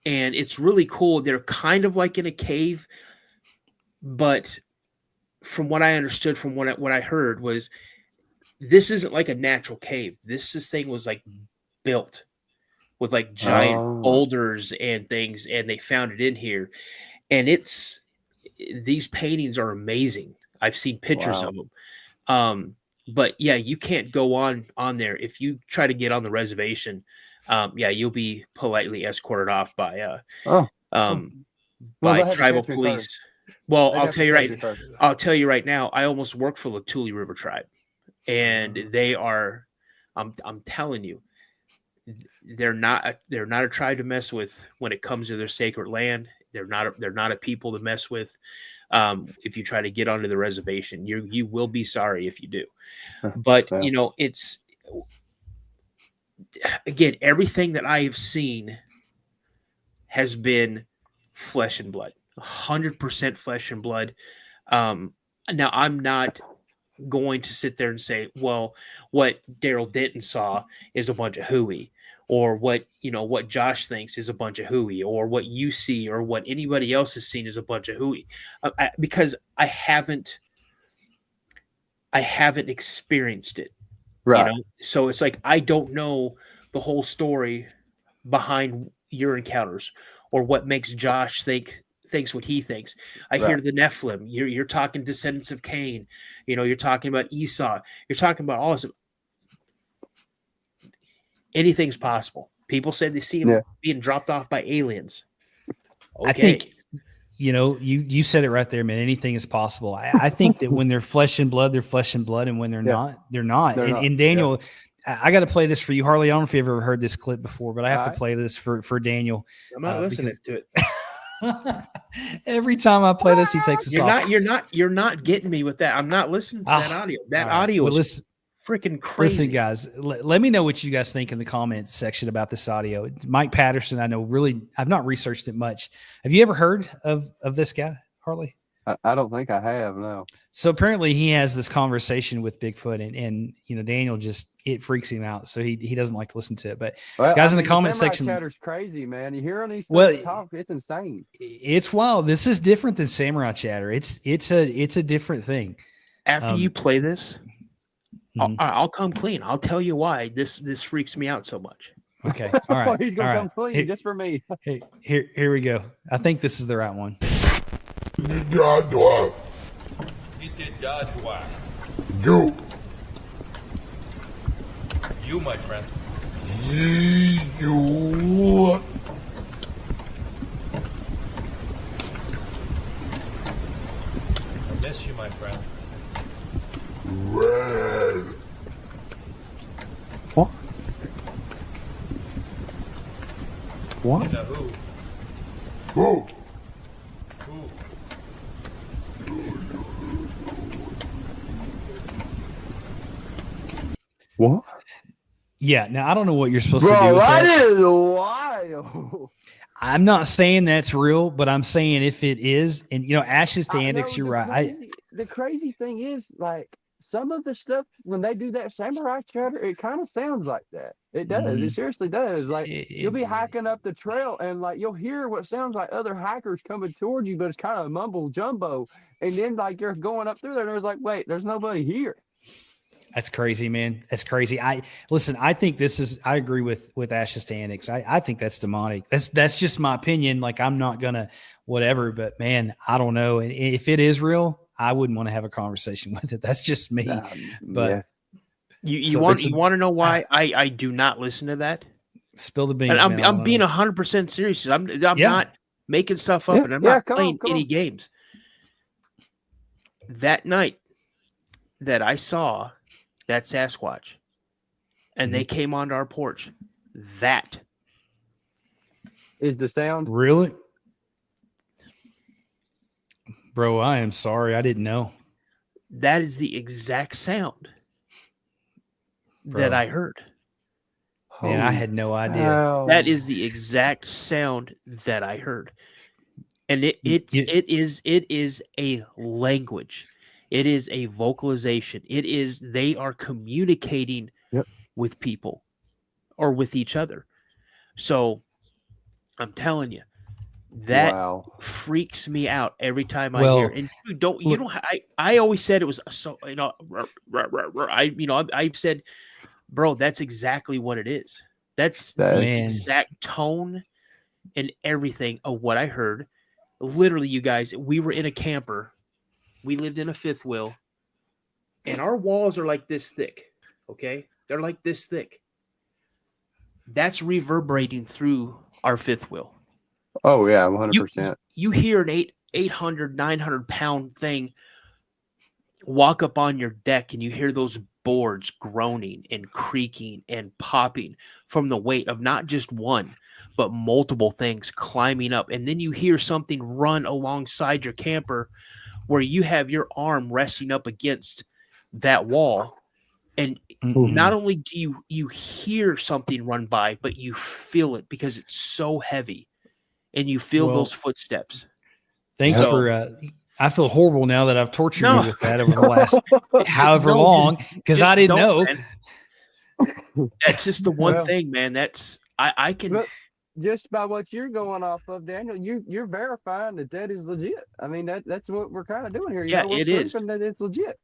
and it's really cool. They're kind of like in a cave, but from what I understood, from what I heard, was this isn't like a natural cave. This thing was like built with like giant boulders and things, and they found it in here. And these paintings are amazing. I've seen pictures of them. But yeah, you can't go on there. If you try to get on the reservation, you'll be politely escorted off by tribal police. Well, I'll tell you right now, I almost work for the Tule River tribe, and they are, I'm telling you, they're not a tribe to mess with when it comes to their sacred land. They're not a people to mess with. If you try to get onto the reservation, you will be sorry if you do. But it's, again, everything that I have seen has been flesh and blood, 100% flesh and blood. Now, I'm not going to sit there and say, well, what Daryl Denton saw is a bunch of hooey, or what Josh thinks is a bunch of hooey, or what you see or what anybody else has seen is a bunch of hooey, because I haven't experienced it. Right. So it's like, I don't know the whole story behind your encounters, or what makes Josh thinks what he thinks. I hear the Nephilim. You're talking descendants of Cain. You're talking about Esau. You're talking about all this. Anything's possible. People said they see him being dropped off by aliens. Okay. I think, you said it right there, man. Anything is possible. I think that when they're flesh and blood, they're flesh and blood, and when they're not, they're not. And Daniel, I got to play this for you, Harley. I don't know if you've ever heard this clip before, but I have to play this for Daniel. I'm not listening to it. Every time I play this, he takes us off. You're not getting me with that. I'm not listening to that audio. That audio is freaking crazy. Listen, guys, let me know what you guys think in the comments section about this audio. Mike Patterson, I know I've not researched it much. Have you ever heard of this guy, Harley? I don't think I have, no. So apparently he has this conversation with Bigfoot, and Daniel it freaks him out. So he doesn't like to listen to it. But guys, in the comment section, chatter's crazy, man. You hear on these things talk, it's insane. It's wild. This is different than samurai chatter. It's a different thing. After you play this, I'll come clean. I'll tell you why this freaks me out so much. Okay. All right. He's gonna come clean just for me. Hey, here we go. I think this is the right one. You, my friend. I miss you, my friend. What? What? You know who? What? Yeah. Now I don't know what you're supposed to do. Bro, With that that is wild. I'm not saying that's real, but I'm saying if it is, and ashes to antics, you're right. The crazy thing is, like, some of the stuff when they do that samurai chatter, it kind of sounds like that. It does. Mhm. It seriously does. Like, you'll be hiking up the trail and like you'll hear what sounds like other hikers coming towards you, but it's kind of mumble jumbo. And then like you're going up through there, and there's like, wait, there's nobody here. That's crazy, man. That's crazy. I think I agree with Ashes to Antics. I think that's demonic. That's just my opinion. Like, I'm not gonna whatever, but man, I don't know. And if it is real, I wouldn't want to have a conversation with it. That's just me. But you want to know why I do not listen to that? Spill the beans. And I'm being 100% serious. I'm not making stuff up, and I'm not playing any games. That night that I saw that Sasquatch, and they came onto our porch, that is the sound. Really? Bro, I am sorry. I didn't know. That is the exact sound that I heard. Man, I had no idea. That is the exact sound that I heard. And it is a language. It is a vocalization. They are communicating with people or with each other. So I'm telling you, that freaks me out every time I hear. And I always said it was so, I said, bro, that's exactly what it is. That's the exact tone and everything of what I heard. Literally, you guys, we were in a camper. We lived in a fifth wheel, and our walls are like this thick. Okay, they're like this thick. That's reverberating through our fifth wheel. Oh yeah, 100%. You hear an 800, 900 pound thing walk up on your deck, and you hear those boards groaning and creaking and popping from the weight of not just one, but multiple things climbing up. And then you hear something run alongside your camper where you have your arm resting up against that wall. And not only do you hear something run by, but you feel it because it's so heavy, and you feel those footsteps. Thanks for I feel horrible now that I've tortured you with that over the last however long, because I didn't know. Man. That's just the one thing, man. That's I can. But just by what you're going off of, Daniel, you're verifying that is legit. I mean, that's what we're kind of doing here. It is. That it's legit.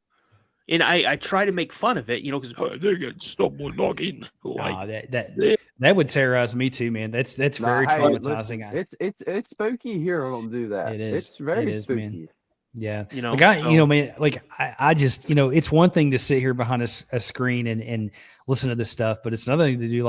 And I try to make fun of it, because they get someone logging. That would terrorize me too, man. That's very traumatizing. Listen, it's spooky here. Don't do that. It is. It's very spooky. Man. Yeah. Man, I just, it's one thing to sit here behind a screen and listen to this stuff, but it's another thing to do,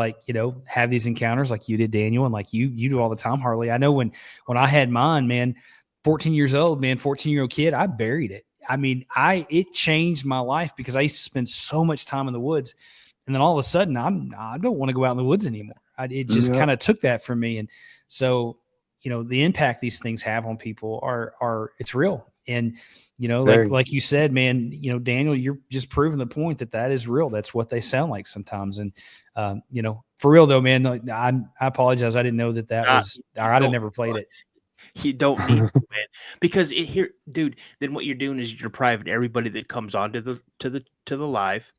have these encounters like you did, Daniel, and like you do all the time, Harley. I know when I had mine, man, 14 years old, man, 14-year-old kid, I buried it. I mean, it changed my life because I used to spend so much time in the woods, and then all of a sudden I don't want to go out in the woods anymore. It just kind of took that from me. And so, the impact these things have on people are it's real. And, you know, Very. like you said, man, you know, Daniel, you're just proving the point that is real. That's what they sound like sometimes. And, you know, for real though, man, I apologize. I didn't know that was, or I'd have never played it. You don't need to, man, because here, dude. Then what you're doing is you're depriving everybody that comes onto the live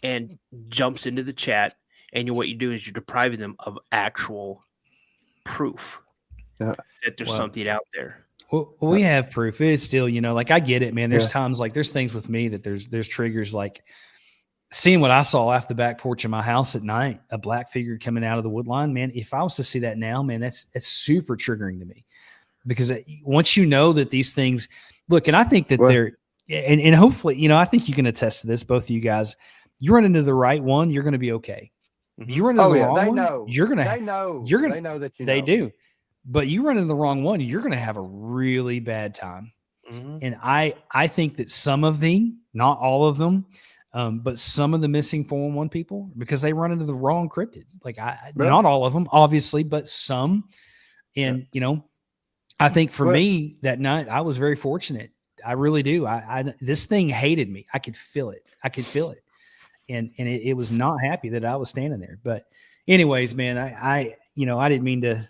and jumps into the chat, and what you do is you're depriving them of actual proof that there's something out there. Well, we have proof. It's still, you know, like I get it, man. There's times like there's things with me that there's triggers, like seeing what I saw off the back porch of my house at night, a black figure coming out of the wood line, man. If I was to see that now, man, it's super triggering to me. Because once you know that these things look, and I think that they're, and hopefully, you know, I think you can attest to this, both of you guys. You run into the right one, you're going to be okay. You run into the wrong one, you're going to, they know that you know. They do, but you run into the wrong one, you're going to have a really bad time. Mm-hmm. And I think that some of not all of them, but some of the missing 411 people, because they run into the wrong cryptid. Like not all of them, obviously, but some, and you know. I think for me that night, I was very fortunate. I really do. This thing hated me. I could feel it. And it was not happy that I was standing there. But anyways, man, I didn't mean to,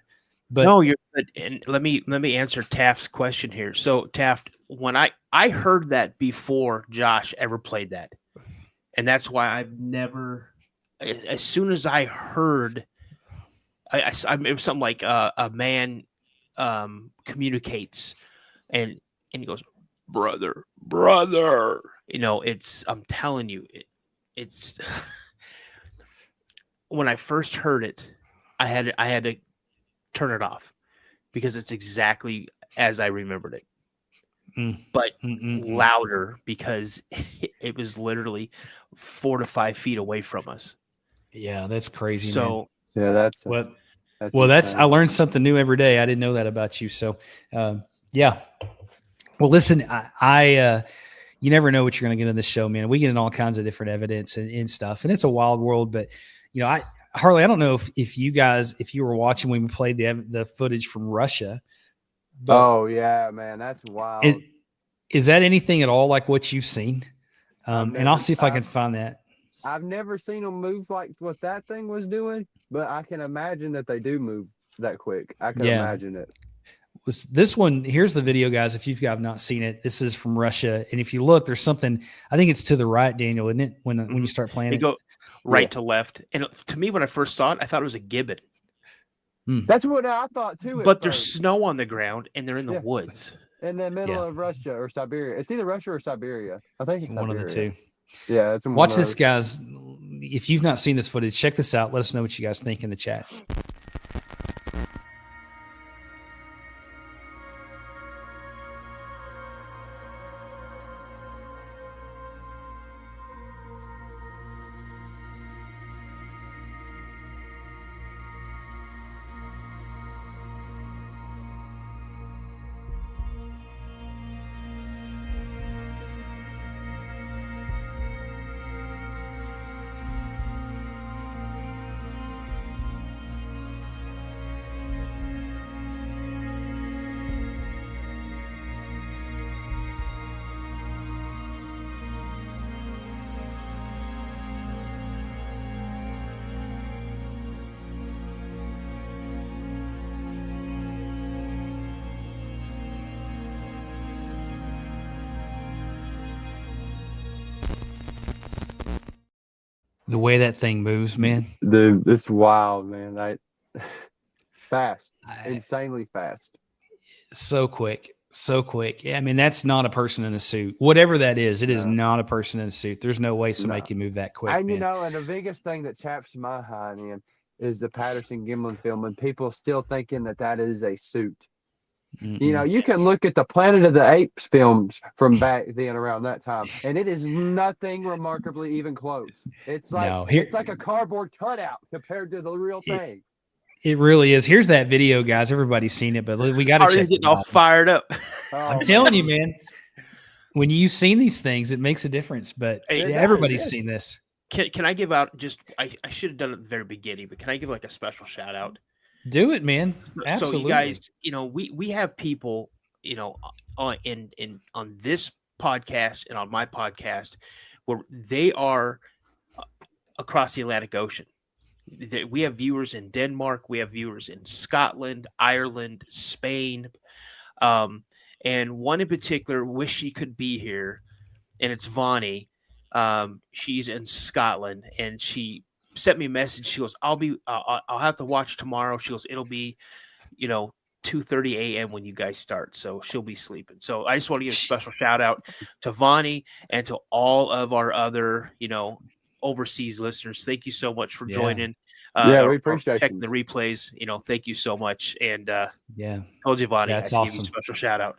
but no, you're good. And let me answer Taft's question here. So Taft, when I heard that before Josh ever played that, and that's why I've never, as soon as I heard, it was something like a man communicates and he goes, brother, you know, I'm telling you, it's when I first heard it, I had to turn it off because it's exactly as I remembered it, but louder because it was literally 4 to 5 feet away from us. Yeah, that's crazy. So man. Yeah, that's what. That's I learned something new every day. I didn't know that about you. So, yeah. Well, listen, I you never know what you're going to get in this show, man. We get in all kinds of different evidence and stuff, and it's a wild world. But you know, Harley, I don't know if you were watching when we played the footage from Russia. Oh yeah, man, that's wild. Is that anything at all like what you've seen? And I'll see if I can find that. I've never seen them move like what that thing was doing, but I can imagine that they do move that quick. I can imagine it. This one, here's the video, guys. If you've not seen it, this is from Russia. And if you look, there's something, I think it's to the right, Daniel, isn't it? When you start playing you go right to left. And to me, when I first saw it, I thought it was a gibbon. That's what I thought too. But there's snow on the ground and they're in the woods. In the middle of Russia or Siberia. It's either Russia or Siberia. I think it's one of the two. Yeah. It's watch this, guys. If you've not seen this footage, check this out. Let us know what you guys think in the chat. The way that thing moves, man. Dude, it's wild, man. Fast. Insanely fast. So quick. So quick. Yeah, I mean, that's not a person in a suit. Whatever that is, it is not a person in a suit. There's no way somebody can move that quick. And man. you know, and the biggest thing that chaps my hind in is the Patterson Gimlin film, and people still thinking that is a suit. You know, you can look at the Planet of the Apes films from back then around that time, and it is nothing remarkably even close. It's like it's like a cardboard cutout compared to the real thing. It really is. Here's that video, guys. Everybody's seen it, but we got to check it all fired up. I'm telling you, man. When you've seen these things, it makes a difference. But everybody's seen this. Can I give out I should have done it at the very beginning, but can I give like a special shout out? Do it, man. Absolutely. So you guys, you know, we have people, you know, on on this podcast and on my podcast, where they are across the Atlantic Ocean. We have viewers in Denmark, we have viewers in Scotland, Ireland, Spain, and one in particular wish she could be here, and it's Vonnie. She's in Scotland, and she sent me a message. She goes, I'll have to watch tomorrow. She goes, it'll be 2:30 a.m. when you guys start, so she'll be sleeping. So I just want to give a special shout out to Vonnie and to all of our other overseas listeners. Thank you so much for joining. We appreciate checking the replays. Thank you so much. And told you, Vonnie, that's I should awesome. give you a special shout out.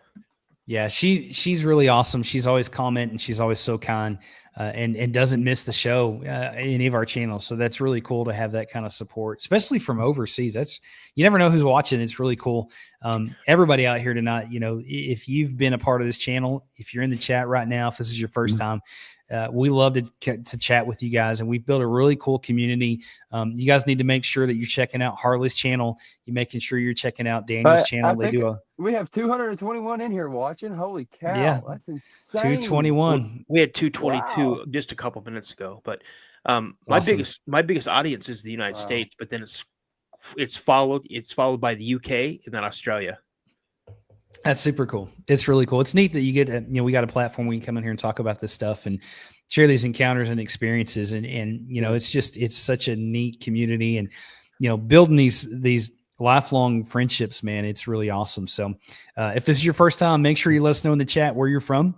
Yeah, she's really awesome. She's always commenting. She's always so kind, and doesn't miss the show, any of our channels. So that's really cool to have that kind of support, especially from overseas. You never know who's watching. It's really cool. Everybody out here tonight, if you've been a part of this channel, if you're in the chat right now, if this is your first time, we love to chat with you guys, and we've built a really cool community. You guys need to make sure that you're checking out Harley's channel. You're making sure you're checking out Daniel's channel. We have 221 in here watching. Holy cow! Yeah, that's insane. 221. We had 222 just a couple minutes ago, but my biggest audience is the United States, but then it's followed by the UK and then Australia. That's super cool. It's really cool. It's neat that you get, we got a platform where you can come in here and talk about this stuff and share these encounters and experiences. And it's such a neat community, and, building these lifelong friendships, man, it's really awesome. So if this is your first time, make sure you let us know in the chat where you're from.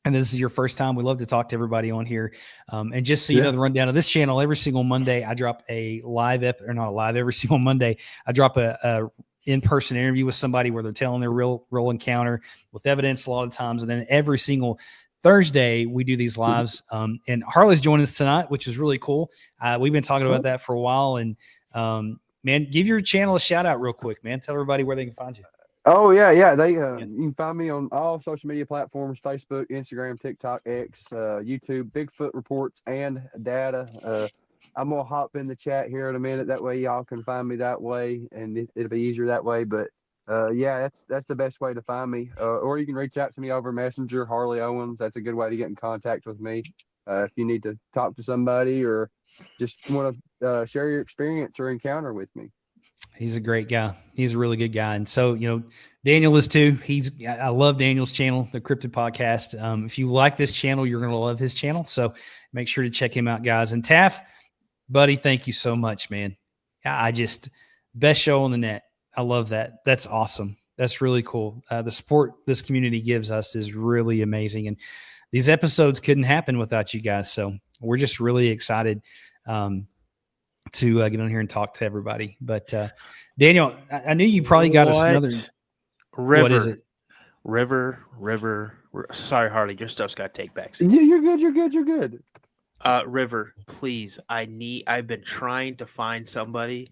And this is your first time, we love to talk to everybody on here. And just so you know, the rundown of this channel, every single Monday, I drop a every single Monday, I drop a in-person interview with somebody where they're telling their real encounter with evidence a lot of times. And then every single Thursday, we do these lives. And Harley's joining us tonight, which is really cool. We've been talking about that for a while. And man, give your channel a shout out real quick, man. Tell everybody where they can find you. Oh yeah. You can find me on all social media platforms: Facebook, Instagram, TikTok, X, YouTube, Bigfoot reports and data. I'm gonna hop in the chat here in a minute. That way y'all can find me that way, and it'll be easier that way. But that's the best way to find me. Or you can reach out to me over Messenger, Harley Owens. That's a good way to get in contact with me. If you need to talk to somebody or just want to share your experience or encounter with me. He's a great guy. He's a really good guy. And so, Daniel is too. I love Daniel's channel, the Cryptid Podcast. If you like this channel, you're going to love his channel. So make sure to check him out, guys. And Taff, buddy, thank you so much, man. Best show on the net. I love that. That's awesome. That's really cool. The support this community gives us is really amazing. And these episodes couldn't happen without you guys. So we're just really excited to get on here and talk to everybody. But Daniel, I knew you probably got us another. River. What is it? River. Sorry, Harley, your stuff's got to take back. You're good. River, please. I've been trying to find somebody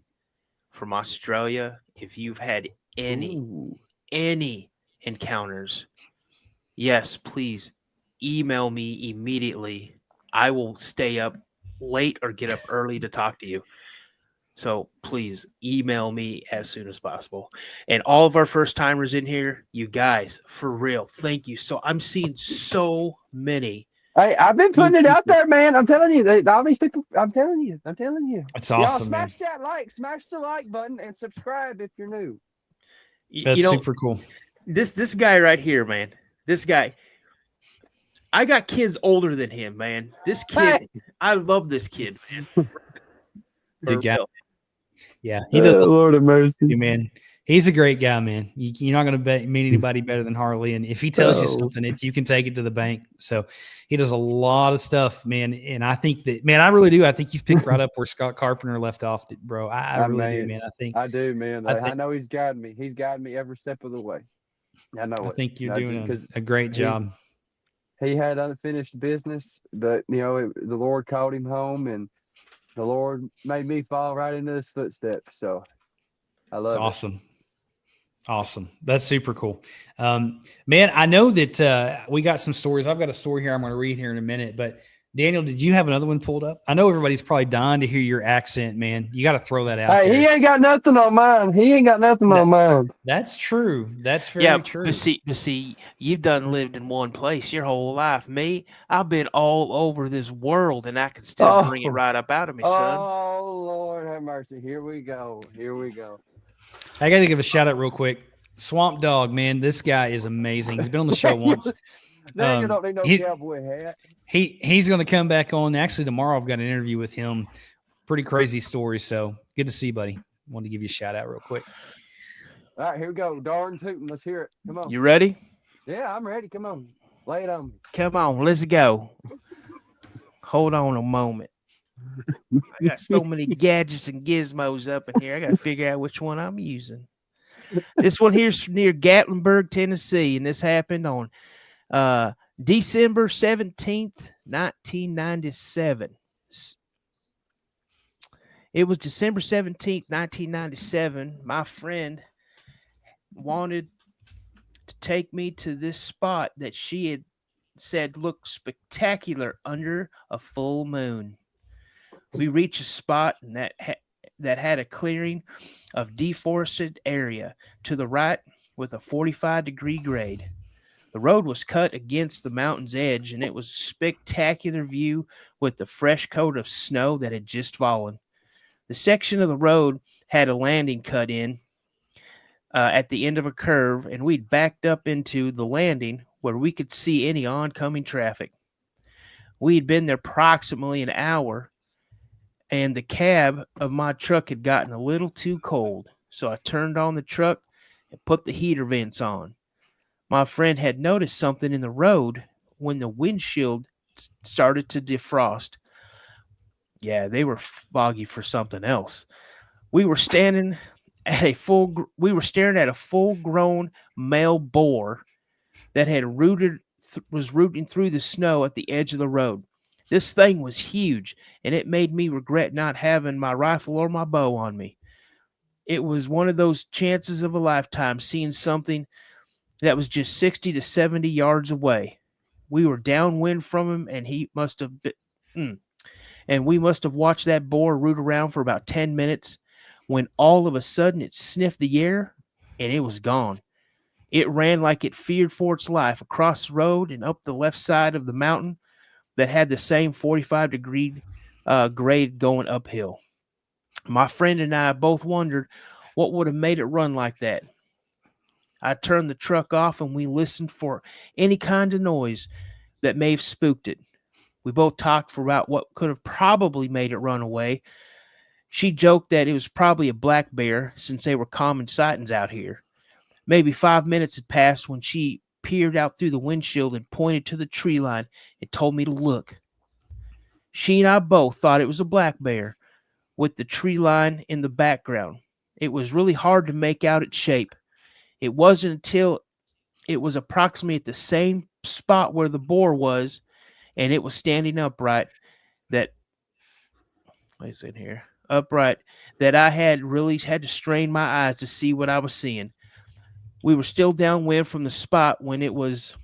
from Australia. If you've had any encounters, yes, please email me immediately. I will stay up late or get up early to talk to you. So please email me as soon as possible. And all of our first timers in here, you guys, for real, thank you. So I'm seeing so many. Hey, I've been putting it out there, man. I'm telling you, all these people. I'm telling you. It's awesome. Y'all smash the like button and subscribe if you're new. That's super cool. This guy right here, man. This guy. I got kids older than him, man. This kid, I love this kid, man. Good guy. Yeah, he does. Lord of mercy, man. He's a great guy, man. You're not going to meet anybody better than Harley. And if he tells you something, you can take it to the bank. So he does a lot of stuff, man. And I think that, man, I really do. I think you've picked right up where Scott Carpenter left off, bro. I really do, man. I do, man. I know he's guiding me. He's guiding me every step of the way. I know. I think you're doing a great job. He had unfinished business, but the Lord called him home, and the Lord made me fall right into his footsteps. So I love it. Awesome. That's super cool. Man, I know that we got some stories. I've got a story here I'm going to read here in a minute, but Daniel, did you have another one pulled up? I know everybody's probably dying to hear your accent, man. You got to throw that out Hey, there. he ain't got nothing on mine. He ain't got nothing on mine. That's true. That's very Yeah, true. but see, you've done lived in one place your whole life. Me, I've been all over this world, and I can still bring it right up out of me, son. Oh, Lord have mercy. Here we go. Here we go. I got to give a shout out real quick. Swamp Dog, man, this guy is amazing. He's been on the show once. Daniel don't need no cowboy hat. He's going to come back on. Actually, tomorrow I've got an interview with him. Pretty crazy story. So good to see you, buddy. Wanted to give you a shout out real quick. All right, here we go. Darn tootin'. Let's hear it. Come on. You ready? Yeah, I'm ready. Come on. Lay it on me. Come on, let's go. Hold on a moment. I got so many gadgets and gizmos up in here. I got to figure out which one I'm using. This one here's near Gatlinburg, Tennessee, and this happened on December 17th, 1997. It was December 17th, 1997. My friend wanted to take me to this spot that she had said looked spectacular under a full moon. We reached a spot that had a clearing of deforested area to the right with a 45-degree grade. The road was cut against the mountain's edge, and it was a spectacular view with the fresh coat of snow that had just fallen. The section of the road had a landing cut in at the end of a curve, and we'd backed up into the landing where we could see any oncoming traffic. We'd been there approximately an hour, and the cab of my truck had gotten a little too cold, so I turned on the truck and put the heater vents on. My friend had noticed something in the road when the windshield started to defrost. Yeah, they were foggy for something else. We were staring at a full-grown male boar that had was rooting through the snow at the edge of the road. This thing was huge, and it made me regret not having my rifle or my bow on me. It was one of those chances of a lifetime, seeing something that was just 60 to 70 yards away. We were downwind from him, and he must have been, and we must have watched that boar root around for about 10 minutes when all of a sudden it sniffed the air, and it was gone. It ran like it feared for its life across the road and up the left side of the mountain that had the same 45-degree grade going uphill. My friend and I both wondered what would have made it run like that. I turned the truck off, and we listened for any kind of noise that may have spooked it. We both talked for about what could have probably made it run away. She joked that it was probably a black bear, since they were common sightings out here. Maybe 5 minutes had passed when she peered out through the windshield and pointed to the tree line and told me to look. She and I both thought it was a black bear with the tree line in the background. It was really hard to make out its shape. It wasn't until it was approximately at the same spot where the boar was, and it was standing upright, that I had really had to strain my eyes to see what I was seeing. We were still downwind from the spot when it was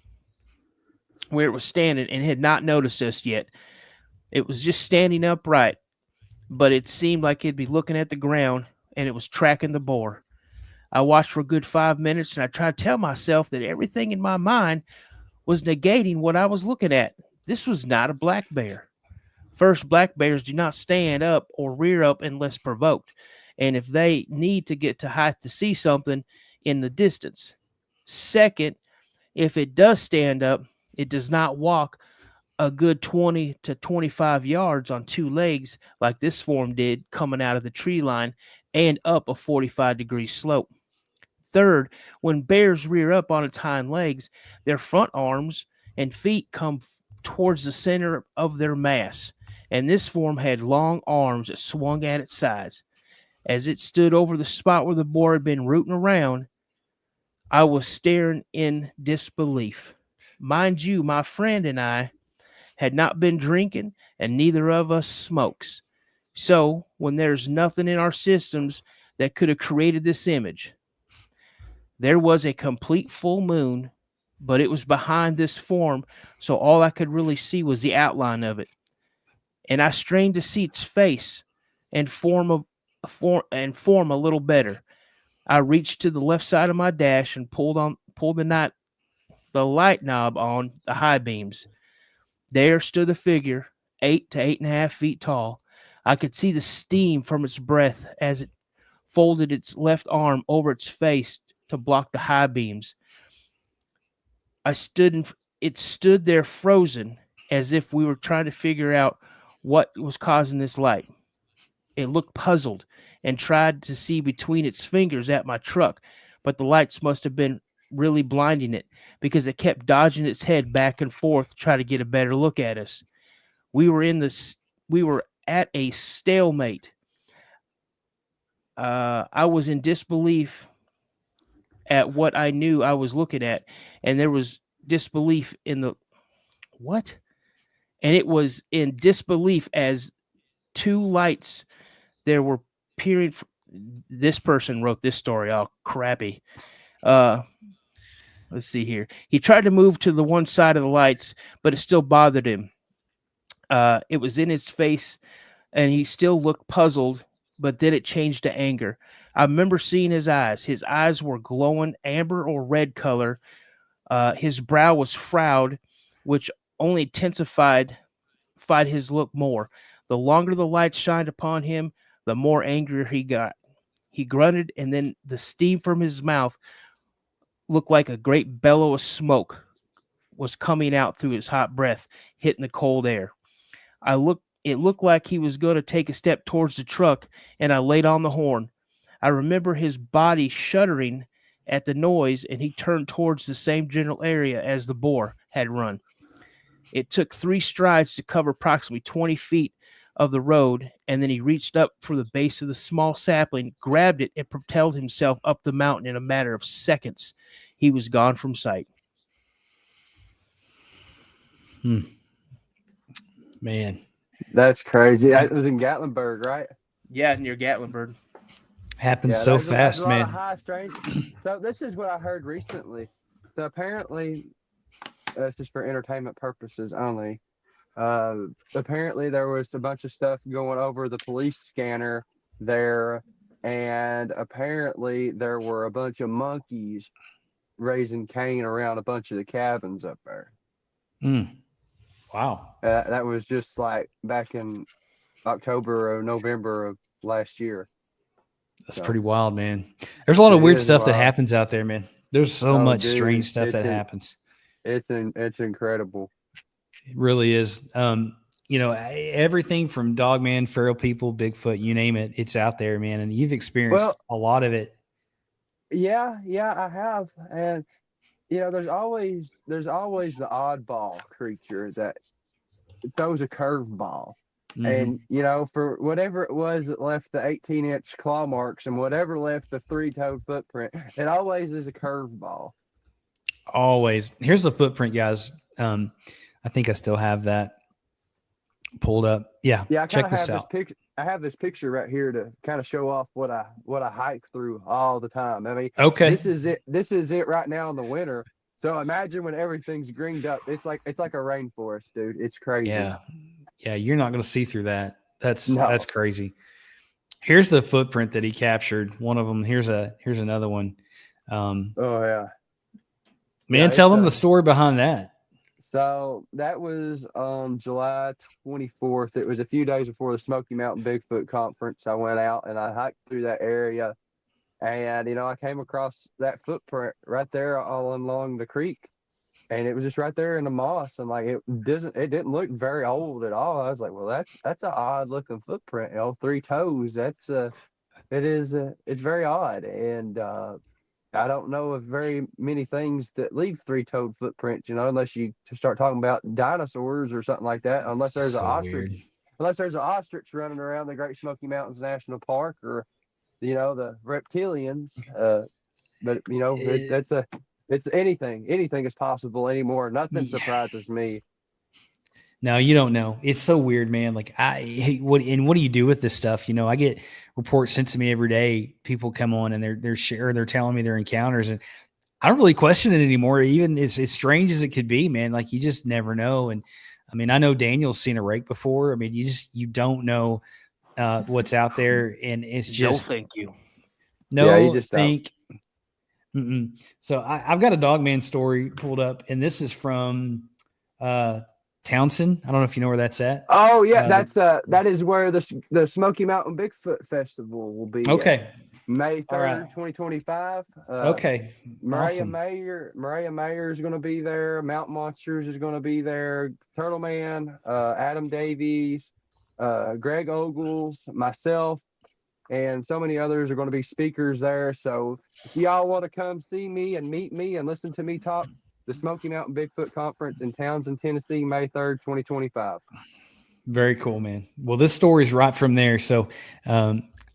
where it was standing, and had not noticed us yet. It was just standing upright, but it seemed like it'd be looking at the ground, and it was tracking the boar. I watched for a good 5 minutes, and I tried to tell myself that everything in my mind was negating what I was looking at. This was not a black bear. First, black bears do not stand up or rear up unless provoked, and if they need to get to height to see something in the distance. Second, if it does stand up, it does not walk a good 20 to 25 yards on two legs like this form did, coming out of the tree line and up a 45-degree slope. Third, when bears rear up on its hind legs, their front arms and feet come towards the center of their mass, and this form had long arms that swung at its sides. As it stood over the spot where the boar had been rooting around, I was staring in disbelief. Mind you, my friend and I had not been drinking, and neither of us smokes. So, when there's nothing in our systems that could have created this image, there was a complete full moon but it was behind this form, so all I could really see was the outline of it. And I strained to see its face and form a little better. I reached to the left side of my dash and pulled the light knob on the high beams. There stood a figure, 8 to 8.5 feet tall. I could see the steam from its breath as it folded its left arm over its face to block the high beams. It stood there frozen, as if we were trying to figure out what was causing this light. It looked puzzled and tried to see between its fingers at my truck, but the lights must have been really blinding it, because it kept dodging its head back and forth to try to get a better look at us. We were at a stalemate. I was in disbelief at what I knew I was looking at, and there was disbelief in the what? And it was in disbelief as two lights there were peering. This person wrote this story all crappy. Let's see here. He tried to move to the one side of the lights, but it still bothered him. It was in his face, and he still looked puzzled, but then it changed to anger. I remember seeing his eyes. His eyes were glowing amber or red color. His brow was frowned, which only intensified his look more. The longer the light shined upon him, the more angry he got. He grunted, and then the steam from his mouth looked like a great bellow of smoke was coming out through his hot breath, hitting the cold air. It looked like he was going to take a step towards the truck, and I laid on the horn. I remember his body shuddering at the noise, and he turned towards the same general area as the boar had run. It took 3 strides to cover approximately 20 feet of the road, and then he reached up for the base of the small sapling, grabbed it, and propelled himself up the mountain in a matter of seconds. He was gone from sight. Man. That's crazy. It was in Gatlinburg, right? Yeah, near Gatlinburg. Happens so there's fast, a lot of man. high strain. So this is what I heard recently. So apparently, this is for entertainment purposes only. Apparently there was a bunch of stuff going over the police scanner there, and apparently there were a bunch of monkeys raising Cain around a bunch of the cabins up there. Wow. That was just like back in October or November of last year. That's pretty wild, man. There's a lot of weird stuff wild. that happens out there, man. There's so much strange stuff that happens. It's incredible. It really is. Everything from Dogman, feral people, Bigfoot, you name it, it's out there, man. And you've experienced a lot of it. Yeah, I have. And there's always the oddball creature that throws a curveball. And for whatever it was that left the 18-inch claw marks and whatever left the 3-toed footprint, it always is a curveball. Always. Here's the footprint, guys. I think I still have that pulled up. Yeah. I check this out. I have this picture right here to kind of show off what I hike through all the time. I mean, okay, this is it right now in the winter. So imagine when everything's greened up. It's like a rainforest, dude. It's crazy. Yeah, you're not going to see through that. That's crazy. Here's the footprint that he captured. One of them. Here's another one. Man, tell them the story behind that. So that was on July 24th. It was a few days before the Smoky Mountain Bigfoot conference. I went out and I hiked through that area, and I came across that footprint right there all along the creek, and it was just right there in the moss, and like it didn't look very old at all. I was like, well, that's an odd looking footprint. 3 toes. It's very odd, and I don't know of very many things that leave 3-toed footprints, unless you start talking about dinosaurs or something like that. Unless there's an ostrich, running around the Great Smoky Mountains National Park, or the reptilians. But it's anything. Anything is possible anymore. Nothing surprises me. No, you don't know. It's so weird, man. Like what do you do with this stuff? I get reports sent to me every day. People come on and they're telling me their encounters, and I don't really question it anymore. Even as strange as it could be, man, like you just never know. And I mean, I know Daniel's seen a rake before. I mean, you don't know what's out there, and it's just no, thank you. No, you just think. So I've got a Dogman story pulled up, and this is from Townsend. I don't know if you know where that's at. Oh yeah, that is where the Smoky Mountain Bigfoot Festival will be. Okay. May 3rd, right. 2025. Okay. Mariah Awesome. Mayer is going to be there. Mountain Monsters is going to be there. Turtle Man, Adam Davies, Greg Ogles, myself, and so many others are going to be speakers there. So if y'all want to come see me and meet me and listen to me talk, the Smoky Mountain Bigfoot Conference in Townsend, Tennessee, May 3rd, 2025. Very cool, man. Well, this story's right from there. So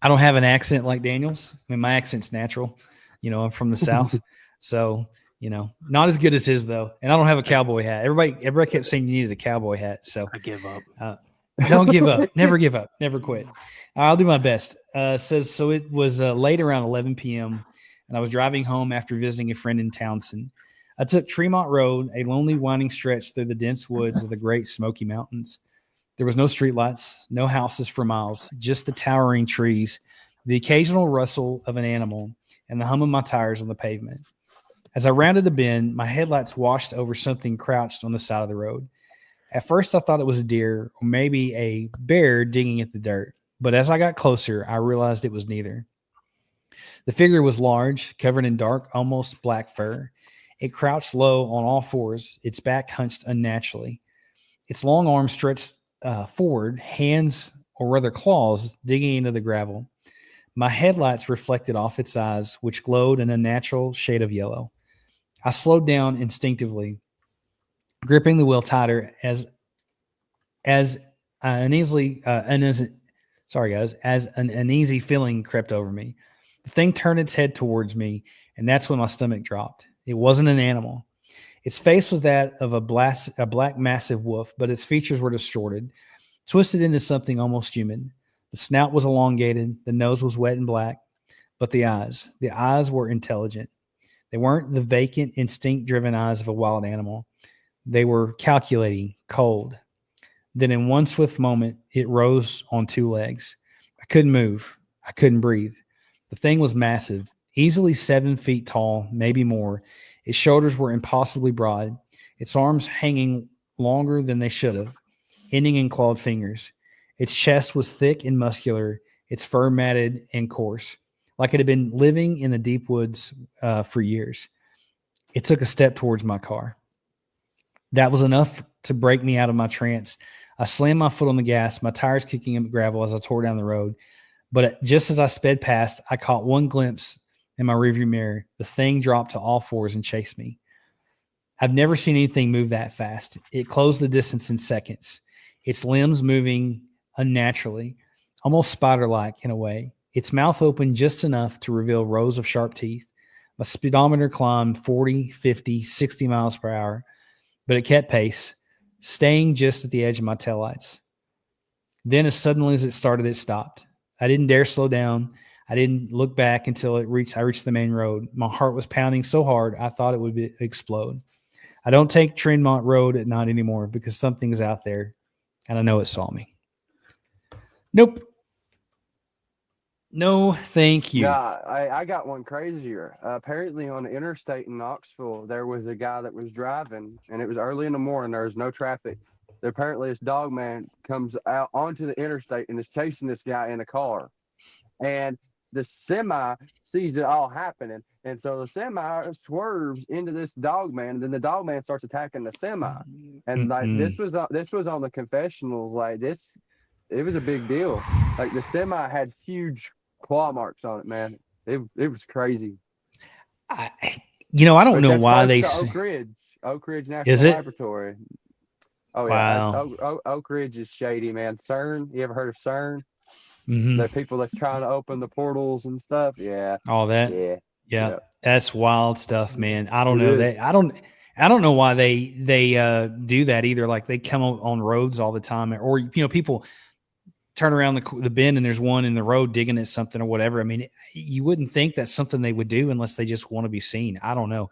I don't have an accent like Daniel's. I mean, my accent's natural. You know, I'm from the South. So, you know, not as good as his, though. And I don't have a cowboy hat. Everybody kept saying you needed a cowboy hat. So I give up. Don't give up. Never give up. Never quit. I'll do my best. Says, so it was late around 11 p.m., and I was driving home after visiting a friend in Townsend. I took Tremont Road, a lonely winding stretch through the dense woods of the Great Smoky Mountains. There was no streetlights, no houses for miles, just the towering trees, the occasional rustle of an animal, and the hum of my tires on the pavement. As I rounded a bend, my headlights washed over something crouched on the side of the road. At first, I thought it was a deer or maybe a bear digging at the dirt. But as I got closer, I realized it was neither. The figure was large, covered in dark, almost black fur. It crouched low on all fours, its back hunched unnaturally. Its long arms stretched forward, hands, or rather claws, digging into the gravel. My headlights reflected off its eyes, which glowed in a natural shade of yellow. I slowed down instinctively, gripping the wheel tighter as an uneasy feeling crept over me. The thing turned its head towards me, and that's when my stomach dropped. It wasn't an animal. Its face was that of a black massive wolf, but its features were distorted, twisted into something almost human. The snout was elongated, the nose was wet and black, but the eyes were intelligent. They weren't the vacant, instinct-driven eyes of a wild animal. They were calculating, cold. Then in one swift moment, it rose on two legs. I couldn't move. I couldn't breathe. The thing was massive, easily 7 feet tall, maybe more. Its shoulders were impossibly broad, its arms hanging longer than they should have, ending in clawed fingers. Its chest was thick and muscular, its fur matted and coarse, like it had been living in the deep woods for years. It took a step towards my car. That was enough to break me out of my trance. I slammed my foot on the gas, my tires kicking up gravel as I tore down the road. But just as I sped past, I caught one glimpse in my rearview mirror. The thing dropped to all fours and chased me. I've never seen anything move that fast. It closed the distance in seconds, its limbs moving unnaturally, almost spider-like in a way. Its mouth opened just enough to reveal rows of sharp teeth. My speedometer climbed 40, 50, 60 miles per hour, but it kept pace, staying just at the edge of my taillights. Then as suddenly as it started, it stopped. I didn't dare slow down. I didn't look back until I reached the main road. My heart was pounding so hard, I thought it would explode. I don't take Tremont Road at night anymore because something's out there, and I know it saw me. Nope. No, thank you. Yeah, I got one crazier. Apparently on the interstate in Knoxville, there was a guy that was driving, and it was early in the morning. There was no traffic. Apparently this Dogman comes out onto the interstate and is chasing this guy in a car. And the semi sees it all happening. And so the semi swerves into this Dogman, and then the Dogman starts attacking the semi. And like this was on the confessionals. Like this, it was a big deal. Like the semi had huge claw marks on it, man. It was crazy. I don't know why they Oak Ridge National Laboratory. Oh yeah, wow. Oak Ridge is shady, man. CERN, you ever heard of CERN? Mm-hmm. The people that's trying to open the portals and stuff. Yeah, all that. Yeah. That's wild stuff, man. I don't know that. I don't know why they do that either. Like they come on roads all the time, or people turn around the bend and there's one in the road digging at something or whatever. I mean, you wouldn't think that's something they would do unless they just want to be seen. I don't know.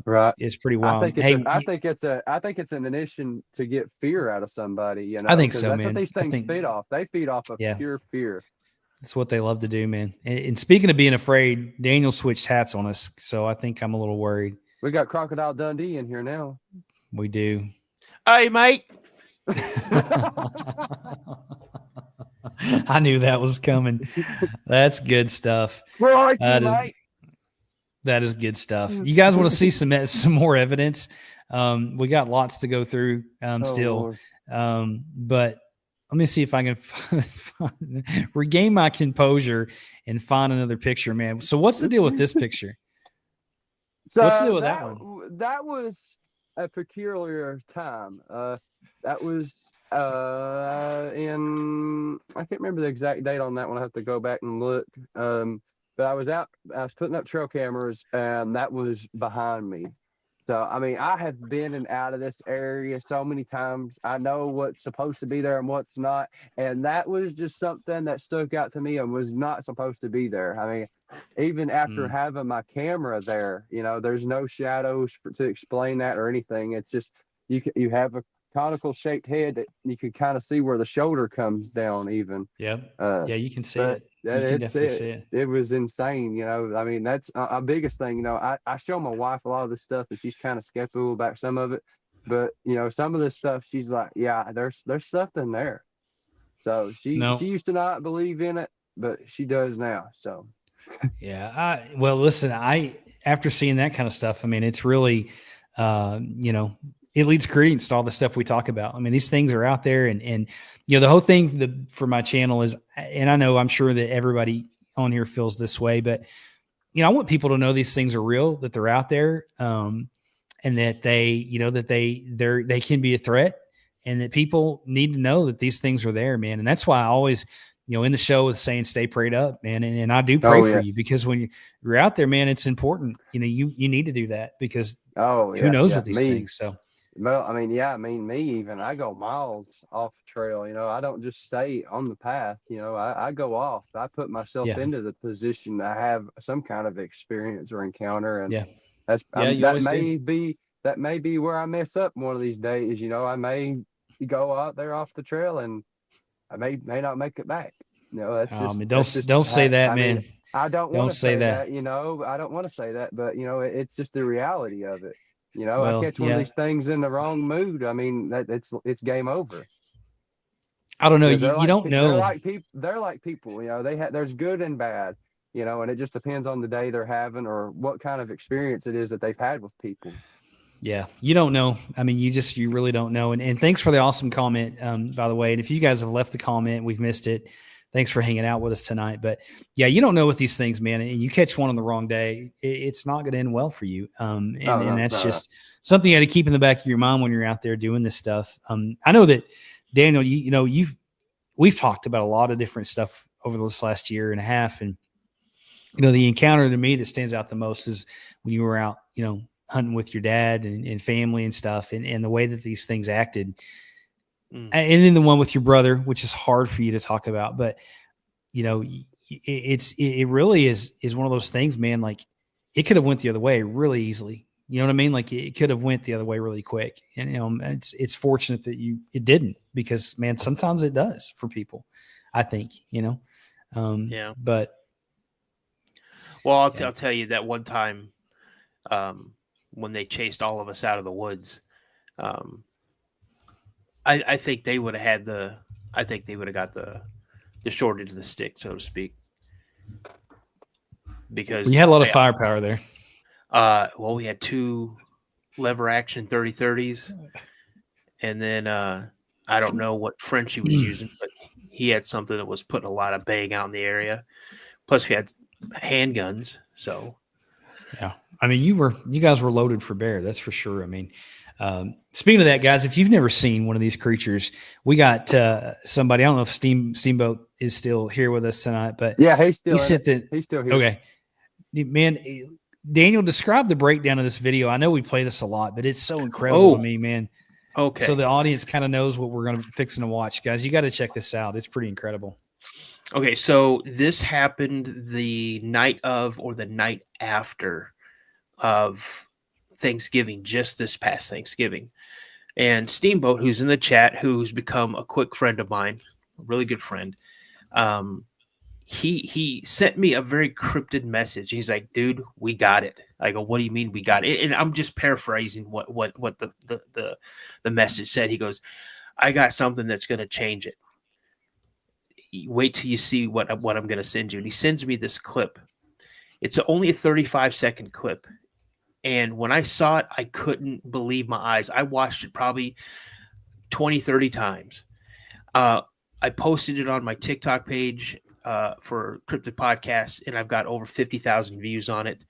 Right. It's pretty wild. I think it's an initiation to get fear out of somebody. You know, I think so, that's man. what these things feed off. They feed off of Yeah. pure fear. That's what they love to do, man. And speaking of being afraid, Daniel switched hats on us, so I think I'm a little worried. We got Crocodile Dundee in here now. We do. Hey, mate. I knew that was coming. That's good stuff. That is good stuff. You guys want to see some more evidence? We got lots to go through still. But let me see if I can regain my composure and find another picture, man. So what's the deal with this picture? So what's the deal with that one? That was a peculiar time. That was in, I can't remember the exact date on that one. I have to go back and look. But I was putting up trail cameras, and that was behind me. So, I mean, I have been in and out of this area so many times. I know what's supposed to be there and what's not. And that was just something that stuck out to me and was not supposed to be there. I mean, even after having my camera there, you know, there's no shadows to explain that or anything. It's just, you have a conical shaped head that you can kind of see where the shoulder comes down even. Yeah. Yeah, you can see it. You can definitely see it. It was insane, you know. I mean, that's our biggest thing. You know, I show my wife a lot of this stuff, and she's kind of skeptical about some of it. But you know, some of this stuff, she's like, "Yeah, there's something there." So she used to not believe in it, but she does now. So yeah. Well, listen, after seeing that kind of stuff, I mean, it's really, you know, it leads credence to all the stuff we talk about. I mean, these things are out there, and you know, the whole thing for my channel is, and I know I'm sure that everybody on here feels this way, but you know, I want people to know these things are real, that they're out there, and that they, you know, that they can be a threat, and that people need to know that these things are there, man. And that's why I always, you know, in the show with saying, stay prayed up, man. And I do pray for you, because when you're out there, man, it's important. You know, you need to do that, because who knows with these things. So. Well, I mean, me even, I go miles off trail, you know, I don't just stay on the path, you know, I go off. I put myself into the position to have some kind of experience or encounter. And that may be where I mess up one of these days. You know, I may go out there off the trail and I may not make it back. You know, that's just, don't say that, man. Mean, I don't want to say that, you know, I don't want to say that, but you know, it's just the reality of it. You know, I catch one of these things in the wrong mood. I mean, it's game over. I don't know. You don't know. They're like people. You know, there's good and bad. You know, and it just depends on the day they're having or what kind of experience it is that they've had with people. Yeah, you don't know. I mean, you really don't know. And thanks for the awesome comment, by the way. And if you guys have left a comment, we've missed it. Thanks for hanging out with us tonight. But yeah, you don't know with these things, man. And you catch one on the wrong day, it's not going to end well for you. And that's just something you got to keep in the back of your mind when you're out there doing this stuff. I know that, Daniel, you know, we've talked about a lot of different stuff over this last year and a half. And, you know, the encounter to me that stands out the most is when you were out, you know, hunting with your dad and family and stuff, and the way that these things acted. And then the one with your brother, which is hard for you to talk about, but you know, it really is one of those things, man. Like it could have went the other way really easily. You know what I mean? Like it could have went the other way really quick. And you know, it's fortunate that it didn't, because man, sometimes it does for people, I think, you know? But well, I'll tell you that one time, when they chased all of us out of the woods, I think they would have got the short end of the stick, so to speak, because you had a lot of firepower there. Well, we had 2 lever action 30-30s, and then I don't know what French he was using, but he had something that was putting a lot of bang out in the area. Plus, we had handguns. So, yeah, I mean, you guys were loaded for bear, that's for sure. I mean. Speaking of that, guys, if you've never seen one of these creatures, we got somebody. I don't know if Steamboat is still here with us tonight, but yeah, he's still here. Okay, man. Daniel, describe the breakdown of this video. I know we play this a lot, but it's so incredible to me, man. Okay. So the audience kind of knows what we're going to fixing to watch, guys. You got to check this out. It's pretty incredible. Okay, so this happened the night of or the night after of Thanksgiving, just this past Thanksgiving. And Steamboat, who's in the chat, who's become a quick friend of mine, a really good friend, he sent me a very cryptid message. He's like, "Dude, we got it." I go, "What do you mean we got it?" And I'm just paraphrasing what the message said. He goes, "I got something that's going to change it. Wait till you see what I'm going to send you." And he sends me this clip. It's only a 35-second clip. And when I saw it, I couldn't believe my eyes. I watched it probably 20, 30 times. I posted it on my TikTok page for Cryptid Podcast, and I've got over 50,000 views on it.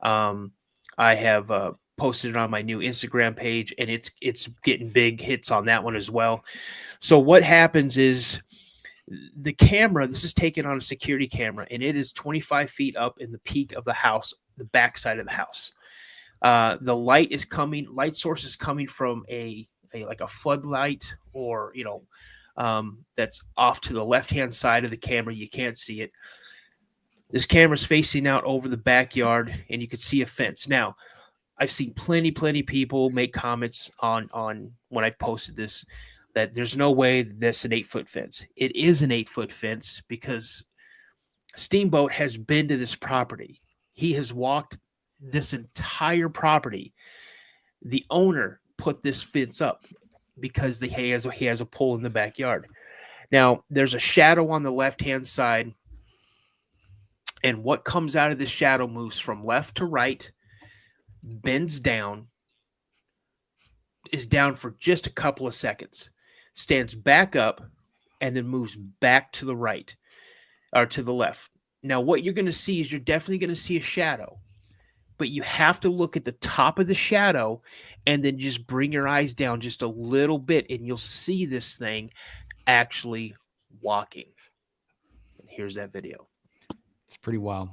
I have posted it on my new Instagram page, and it's getting big hits on that one as well. So what happens is the camera, this is taken on a security camera, and it is 25 feet up in the peak of the house, the backside of the house. The light source is coming from a like a floodlight, or that's off to the left-hand side of the camera. You can't see it. This camera's facing out over the backyard, and you could see a fence. Now, I've seen plenty people make comments on when I've posted this that there's no way that's an 8-foot fence. It is an 8-foot fence because Steamboat has been to this property. He has walked this entire property. The owner put this fence up because he has a pole in the backyard. Now, there's a shadow on the left-hand side, and what comes out of this shadow moves from left to right, bends down, is down for just a couple of seconds, stands back up, and then moves back to the right or to the left. Now, what you're going to see is you're definitely going to see a shadow, but you have to look at the top of the shadow and then just bring your eyes down just a little bit, and you'll see this thing actually walking. And here's that video. It's pretty wild.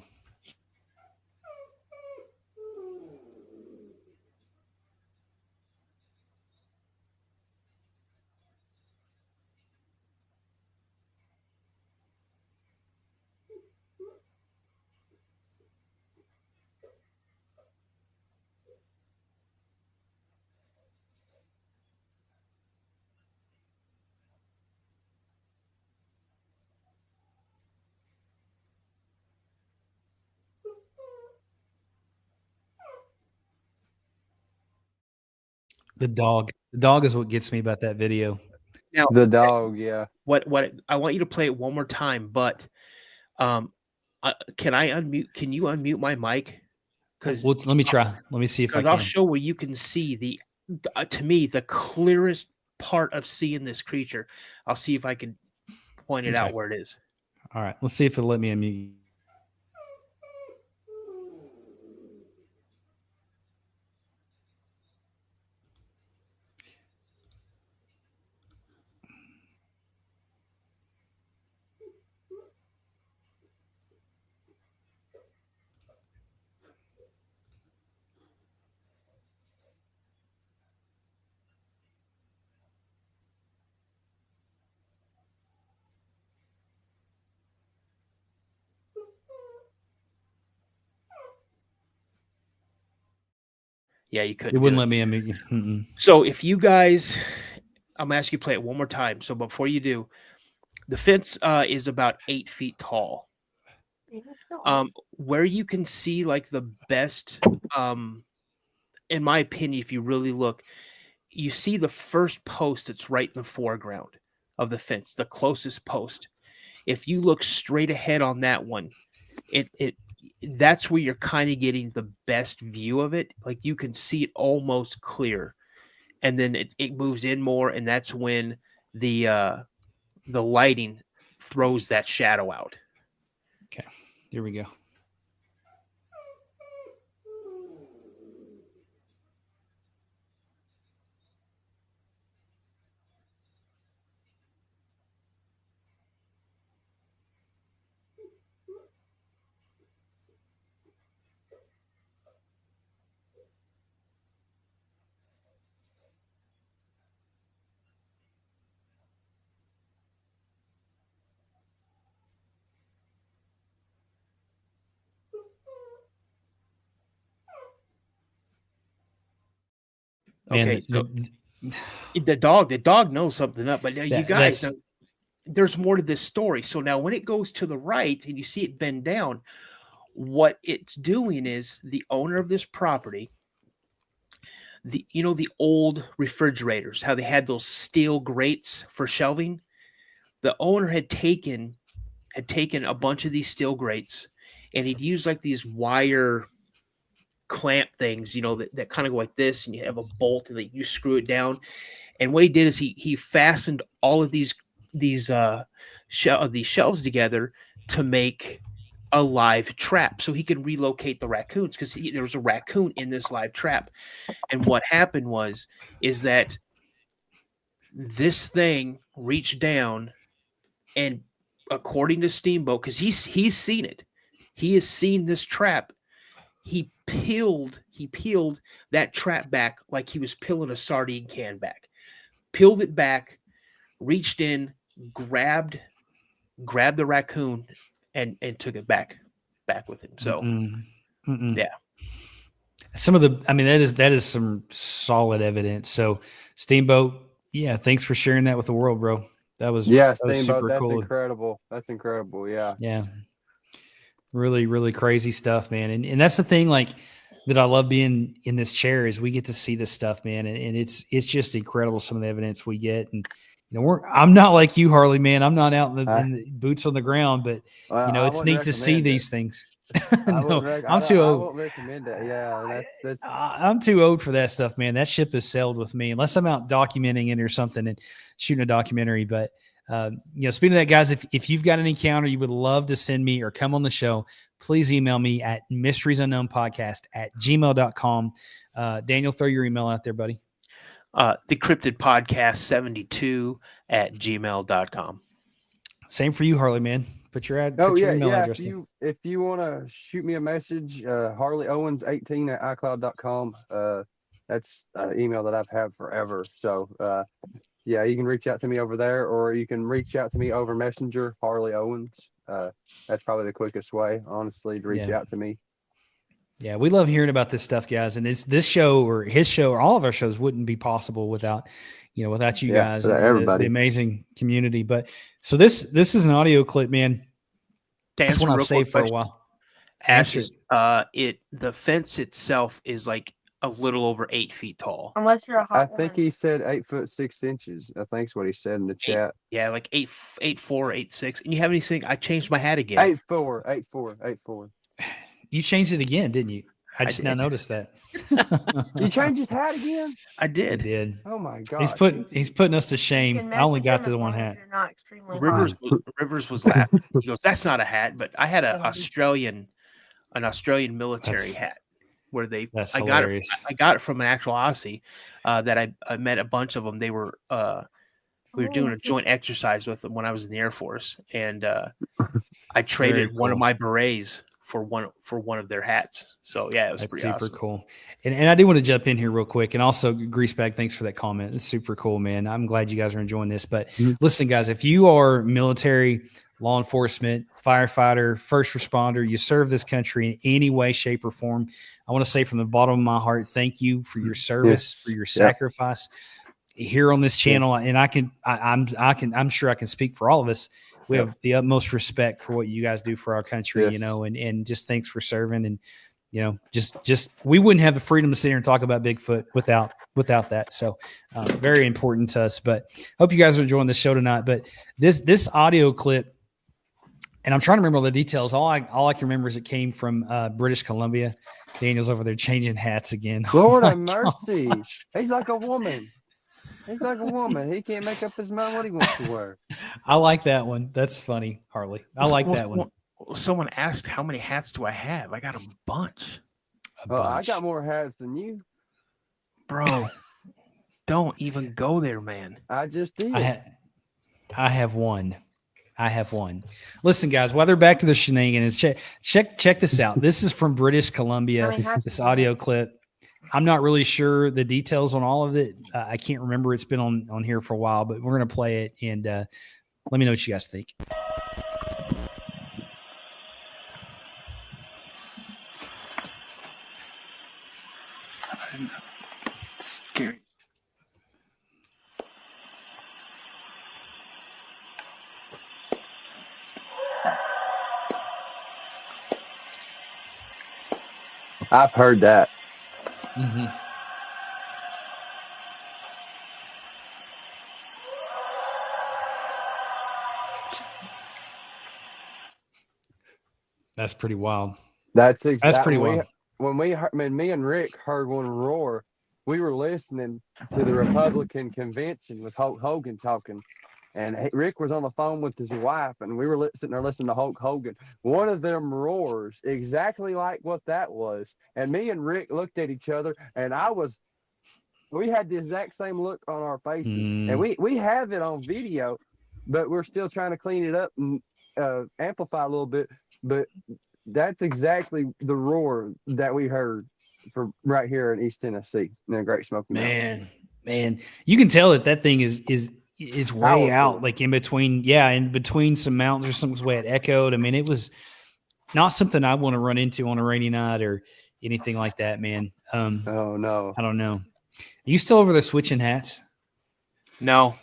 The dog is what gets me about that video. Now, The dog, yeah. what I want you to play it one more time, but can I unmute? Can you unmute my mic? Because Let me try. Let me see if I I'll can. show where you can see to me, the clearest part of seeing this creature. I'll see if I can point it out where it is. All right. Let's see if it'll let me unmute you. Yeah, you couldn't. It wouldn't let me unmute you. Mm-mm. So if you guys, I'm gonna ask you to play it one more time. So before you do, the fence is about 8 feet tall. Where you can see like the best, in my opinion, if you really look, you see the first post that's right in the foreground of the fence, the closest post. If you look straight ahead on that one, that's where you're kind of getting the best view of it. Like you can see it almost clear, and then it moves in more, and that's when the lighting throws that shadow out. Okay, here we go. Man, Okay, so the dog knows something up, but you guys, there's more to this story. So now when it goes to the right and you see it bend down, what it's doing is the owner of this property, the old refrigerators, how they had those steel grates for shelving. The owner had taken a bunch of these steel grates, and he'd use like these wire clamp things, that kind of go like this, and you have a bolt and you screw it down. And what he did is he fastened all of these shelves together to make a live trap, so he can relocate the raccoons, because there was a raccoon in this live trap. And what happened is that this thing reached down, and according to Steamboat, because he's seen it, he has seen this trap. He peeled that trap back like he was peeling a sardine can back. Peeled it back, reached in, grabbed the raccoon, and took it back with him. So, yeah. That is some solid evidence. So, Steamboat, yeah, thanks for sharing that with the world, bro. That was Steamboat, super that's cool. incredible. That's incredible. Yeah. Yeah. Really, really crazy stuff, man. And that's the thing, like, that I love being in this chair, is we get to see this stuff, man. And it's just incredible, some of the evidence we get. And, I'm not like you, Harley, man. I'm not out in the boots on the ground, but it's neat to see these things. No, I'm too old. I won't recommend it. Yeah. I'm too old for that stuff, man. That ship has sailed with me, unless I'm out documenting it or something and shooting a documentary. But, speaking of that, guys, if you've got an encounter you would love to send me or come on the show, please email me at mysteriesunknownpodcast@gmail.com. Daniel, throw your email out there, buddy. Decryptedpodcast72@gmail.com. Same for you, Harley, man. Put your email address in. If you want to shoot me a message, Harley Owens 18@icloud.com. That's an email that I've had forever. So, yeah, you can reach out to me over there, or you can reach out to me over Messenger, Harley Owens. That's probably the quickest way, honestly, to reach out to me. Yeah, we love hearing about this stuff, guys. And this show or his show or all of our shows wouldn't be possible without you guys and everybody, the amazing community. But so this is an audio clip, man. That's one I've saved for a while. Ashes, the fence itself is like a little over 8 feet tall. Unless you're a hot I think he said 8'6". I think is what he said in the chat. Yeah, like 8'4", 8'6". And you have anything? I changed my hat again. 8'4". You changed it again, didn't you? I just now noticed that. You changed his hat again? I did. I did. Oh my God. He's putting us to shame. I only got the one hat. Rivers was laughing. He goes, "That's not a hat," but I had an Australian military hat where I got it from an actual Aussie that I met a bunch of them. They were we were doing a joint exercise with them when I was in the Air Force, and I traded one of my berets for one of their hats. So yeah, it was pretty super awesome. Cool. And I do want to jump in here real quick, and also Greasebag, thanks for that comment. It's super cool, man. I'm glad you guys are enjoying this. But listen, guys, if you are military, law enforcement, firefighter, first responder, you serve this country in any way, shape, or form, I want to say from the bottom of my heart, thank you for your service, for your sacrifice here on this channel. And I'm sure I can speak for all of us. We have the utmost respect for what you guys do for our country, and just thanks for serving. And, just we wouldn't have the freedom to sit here and talk about Bigfoot without that. So very important to us. But hope you guys are enjoying the show tonight. But this audio clip, and I'm trying to remember all the details. All I can remember is it came from British Columbia. Daniel's over there changing hats again. Lord have mercy. He's like a woman. He's like a woman. He can't make up his mind what he wants to wear. I like that one. That's funny, Harley. I like that one. Someone asked, how many hats do I have? I got a bunch. I got more hats than you. Bro, don't even go there, man. I just did. I have one. Listen, guys, while they're back to the shenanigans, check this out. This is from British Columbia, this audio clip. I'm not really sure the details on all of it. I can't remember. It's been on here for a while, but we're going to play it, and let me know what you guys think. Scary. I've heard that. Mm-hmm. That's pretty wild. That's pretty wild. When me and Rick heard one roar, we were listening to the Republican convention with Hulk Hogan talking, and Rick was on the phone with his wife, and we were sitting there listening to Hulk Hogan. One of them roars exactly like what that was, and me and Rick looked at each other, and we had the exact same look on our faces, and we have it on video, but we're still trying to clean it up and amplify a little bit. But that's exactly the roar that we heard from right here in East Tennessee in the Great Smoky Mountains. Man, you can tell that thing is way Powerful. out, like in between some mountains or something's way it echoed. I mean, it was not something I want to run into on a rainy night or anything like that, man. Oh no, I don't know. Are you still over there switching hats? No.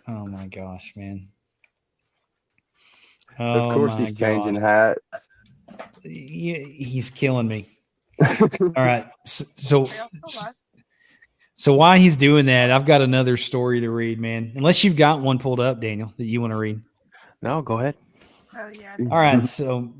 Oh my gosh, man. Of course he's changing hats. Yeah, he's killing me. All right. So while he's doing that, I've got another story to read, man. Unless you've got one pulled up, Daniel, that you want to read. No, go ahead. Oh yeah. All right. So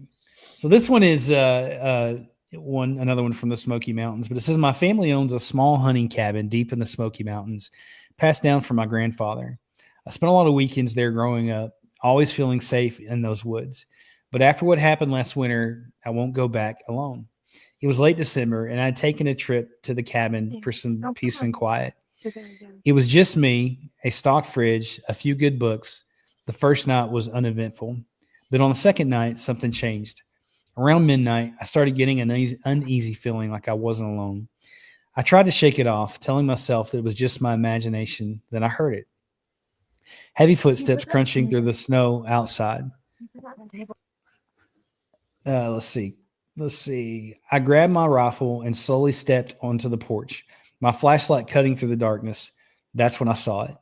this one is another one from the Smoky Mountains, but it says my family owns a small hunting cabin deep in the Smoky Mountains, passed down from my grandfather. I spent a lot of weekends there growing up, always feeling safe in those woods. But after what happened last winter, I won't go back alone. It was late December, and I had taken a trip to the cabin for some peace and quiet. It was just me, a stock fridge, a few good books. The first night was uneventful. But on the second night, something changed. Around midnight, I started getting an uneasy feeling like I wasn't alone. I tried to shake it off, telling myself that it was just my imagination. Then I heard it. Heavy footsteps crunching through the snow outside. Let's see. I grabbed my rifle and slowly stepped onto the porch, my flashlight cutting through the darkness. That's when I saw it.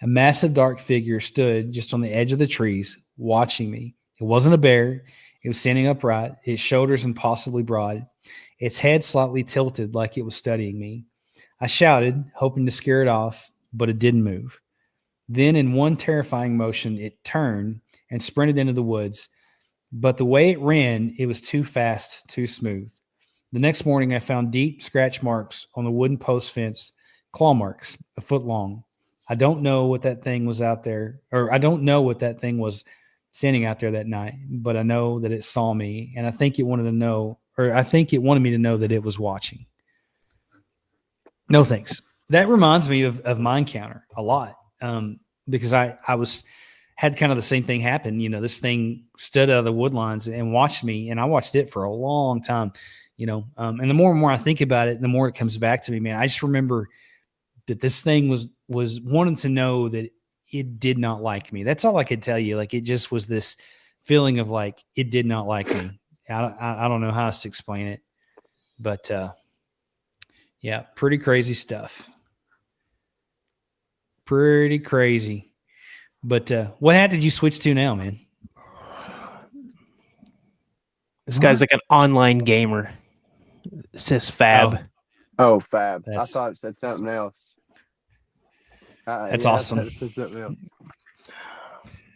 A massive dark figure stood just on the edge of the trees, watching me. It wasn't a bear. It was standing upright, its shoulders impossibly broad, its head slightly tilted like it was studying me. I shouted, hoping to scare it off, but it didn't move. Then in one terrifying motion, it turned and sprinted into the woods. But the way it ran, it was too fast, too smooth. The next morning, I found deep scratch marks on the wooden post fence, claw marks, a foot long. I don't know what that thing was out there, or I don't know what that thing was standing out there that night, but I know that it saw me, and I think it wanted me to know that it was watching. No thanks. That reminds me of my encounter a lot. Because I had kind of the same thing happen. You know, this thing stood out of the woodlines and watched me, and I watched it for a long time, and the more and more I think about it, the more it comes back to me, man. I just remember that this thing was wanting to know that it did not like me. That's all I could tell you. Like, it just was this feeling of like, it did not like me. I don't know how else to explain it, but yeah, pretty crazy stuff. Pretty crazy. But what hat did you switch to now, man? This guy's like an online gamer. It says Fab. Oh, Fab. I thought it said something else. That's awesome.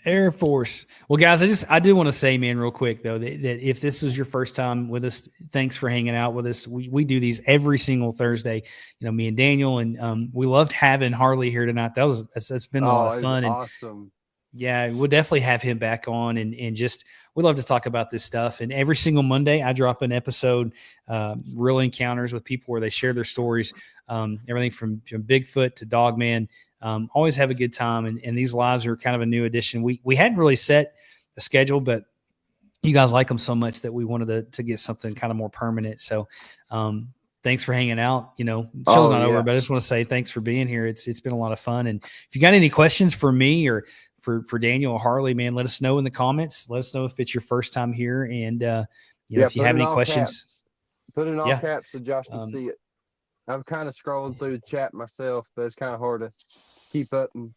Air Force. Well, guys, I do want to say, man, real quick though, that if this is your first time with us, thanks for hanging out with us. We do these every single Thursday. Me and Daniel, and we loved having Harley here tonight. That's been a lot of fun. Awesome. Yeah, we'll definitely have him back on, and just we love to talk about this stuff. And every single Monday, I drop an episode, real encounters with people where they share their stories, everything from Bigfoot to Dogman. Always have a good time, and these lives are kind of a new addition. We hadn't really set a schedule, but you guys like them so much that we wanted to get something kind of more permanent. So thanks for hanging out. The show's not over, but I just want to say thanks for being here. It's been a lot of fun. And if you got any questions for me or for Daniel or Harley, man, let us know in the comments. Let us know if it's your first time here. And if you have any questions, put it in all caps so Josh can see it. I'm kind of scrolling through the chat myself, but it's kind of hard to keep up and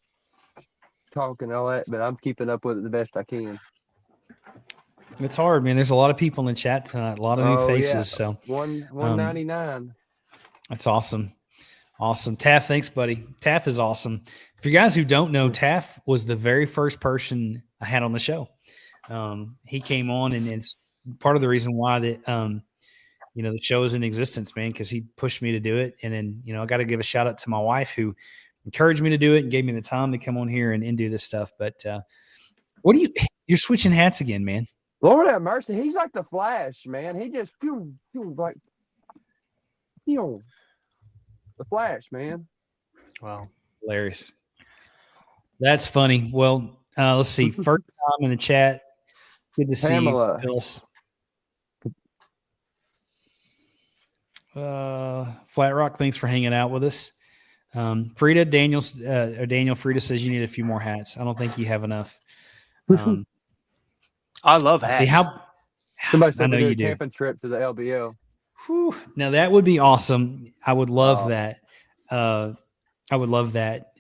talk and all that, but I'm keeping up with it the best I can. It's hard, man. There's a lot of people in the chat tonight, a lot of new faces. Yeah. So 199. That's awesome. Awesome. Taff, thanks, buddy. Taff is awesome. For you guys who don't know, Taff was the very first person I had on the show. He came on, and it's part of the reason why that the show is in existence, man, because he pushed me to do it. And then, I got to give a shout out to my wife who encouraged me to do it and gave me the time to come on here and do this stuff. But you're switching hats again, man. Lord have mercy. He's like the Flash, man. He just feels like the Flash, man. Wow. Hilarious. That's funny. Well, let's see. First time in the chat. Good to Pamela. see you, Phyllis. Flat Rock, thanks for hanging out with us. Frida, Daniel, Frida says you need a few more hats. I don't think you have enough. I love hats. See how Somebody said I know we do you a do. camping trip to the LBL. Whew. Now that would be awesome. I would love that. I would love that.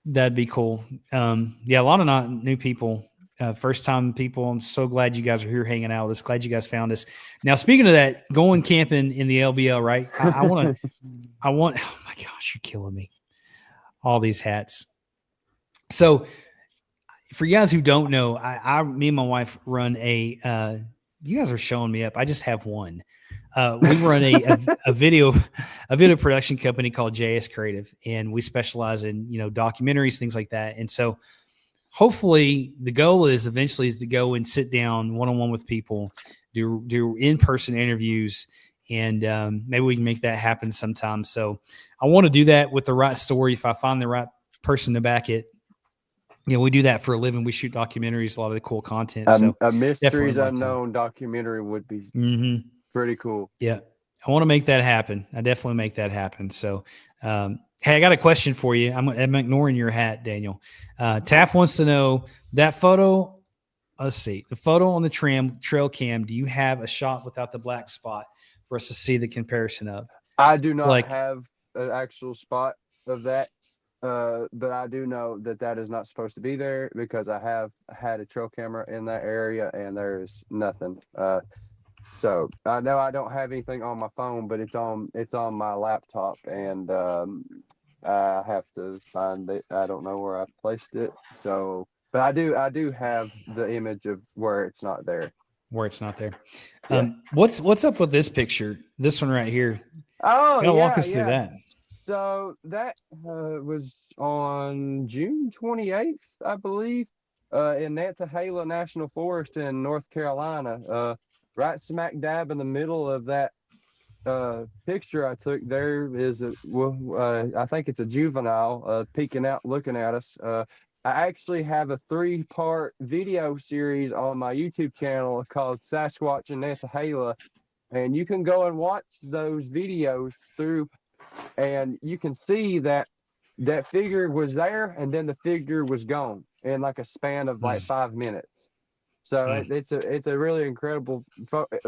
That'd be cool. Yeah, a lot of new people, first time people. I'm so glad you guys are here hanging out with us. Glad you guys found us. Now, speaking of that, going camping in the LBL, right? I want. Oh my gosh, you're killing me. All these hats. So, for you guys who don't know, me and my wife run a. You guys are showing me up. I just have one. We run a video production company called JS Creative, and we specialize in documentaries, things like that. And so, hopefully, the goal is eventually to go and sit down one-on-one with people, do in-person interviews, and maybe we can make that happen sometime. So, I want to do that with the right story. If I find the right person to back it. We do that for a living. We shoot documentaries, a lot of the cool content. So a Mysteries Unknown documentary would be pretty cool. Yeah. I want to make that happen. I definitely make that happen. So, hey, I got a question for you. I'm ignoring your hat, Daniel. Taff wants to know that photo. Let's see. The photo on the trail cam, do you have a shot without the black spot for us to see the comparison of? I do not have an actual spot of that. But I do know that is not supposed to be there because I have had a trail camera in that area and there's nothing. So I know I don't have anything on my phone, but it's on my laptop, and I have to find it. I don't know where I placed it. So, but I do have the image of where it's not there. Where it's not there. Yeah. What's up with this picture? This one right here. Oh, yeah, walk us through that. So that was on June 28th, I believe, in Nantahala National Forest in North Carolina. Right smack dab in the middle of that picture I took, there is I think it's a juvenile peeking out, looking at us. I actually have a 3-part video series on my YouTube channel called Sasquatch in Nantahala, and you can go and watch those videos through. And you can see that figure was there, and then the figure was gone in like a span of like 5 minutes. So it's a really incredible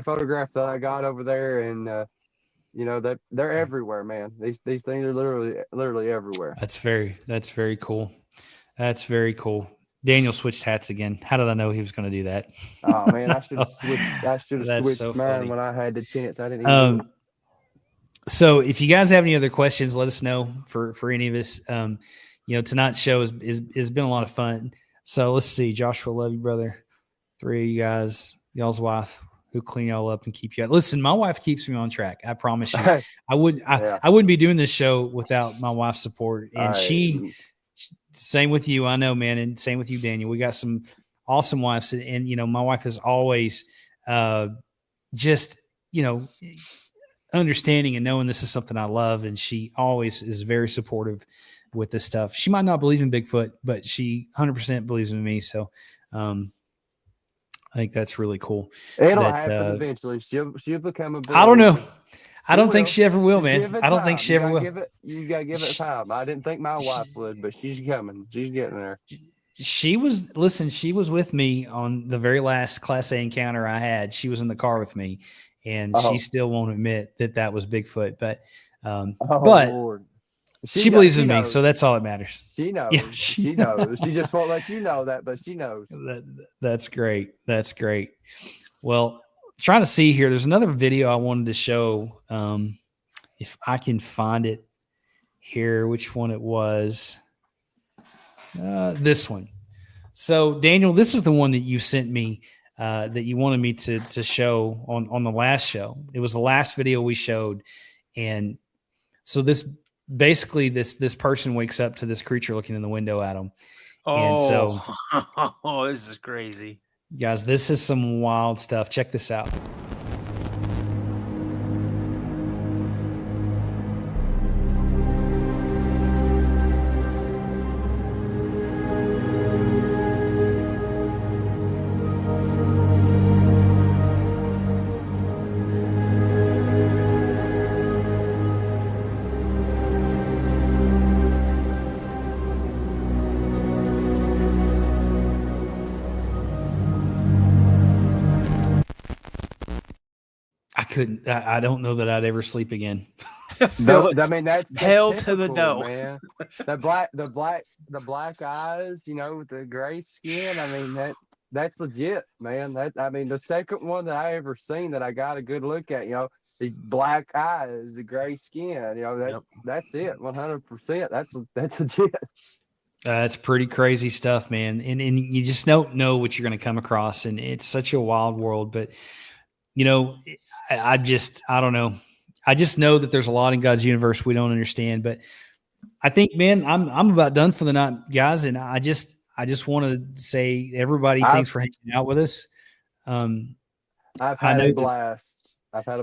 photograph that I got over there, and that they're everywhere, man. These things are literally everywhere. That's very cool. That's very cool. Daniel switched hats again. How did I know he was going to do that? Oh man, I should have switched so mine funny. when I had the chance. I didn't even. So if you guys have any other questions, let us know for any of us. Tonight's show has been a lot of fun. So let's see. Joshua, love you, brother. 3 of you guys, y'all's wife who clean y'all up and keep you out. Listen, my wife keeps me on track. I promise you. I wouldn't be doing this show without my wife's support. And she, same with you, I know, man. And same with you, Daniel. We got some awesome wives. And my wife is always just, understanding and knowing this is something I love, and she always is very supportive with this stuff. She might not believe in Bigfoot, but she 100% believes in me. So I think that's really cool. It'll happen eventually. She'll become a believer. I don't know. I don't think she ever will, man. I don't think she ever will. You gotta give it time. I didn't think my wife would, but she's coming. She's getting there. She was with me on the very last Class A encounter I had. She was in the car with me. And she still won't admit that was Bigfoot, but Lord. She believes in me, so that's all that matters. She knows. Yeah, she knows. She just won't let you know that, but she knows. That's great. That's great. Well, trying to see here. There's another video I wanted to show. If I can find it here, which one it was. This one. So, Daniel, this is the one that you sent me that you wanted me to show on the last show. It was the last video we showed. And so this basically this person wakes up to this creature looking in the window at him. Oh, And so, oh, this is crazy. Guys, this is some wild stuff. Check this out. I don't know that I'd ever sleep again. I mean, that's hell to the typical, no, man. The black eyes, you know, with the gray skin. I mean, that's legit, man. I mean, the second one that I ever seen that I got a good look at, you know, the black eyes, the gray skin, you know, that's it, 100%. That's legit. It's pretty crazy stuff, man. And you just don't know what you're going to come across, and it's such a wild world. But you know, I don't know. I just know that there's a lot in God's universe we don't understand. But I think, man, I'm about done for the night, guys. And I just want to say, everybody, thanks for hanging out with us. I've had a blast.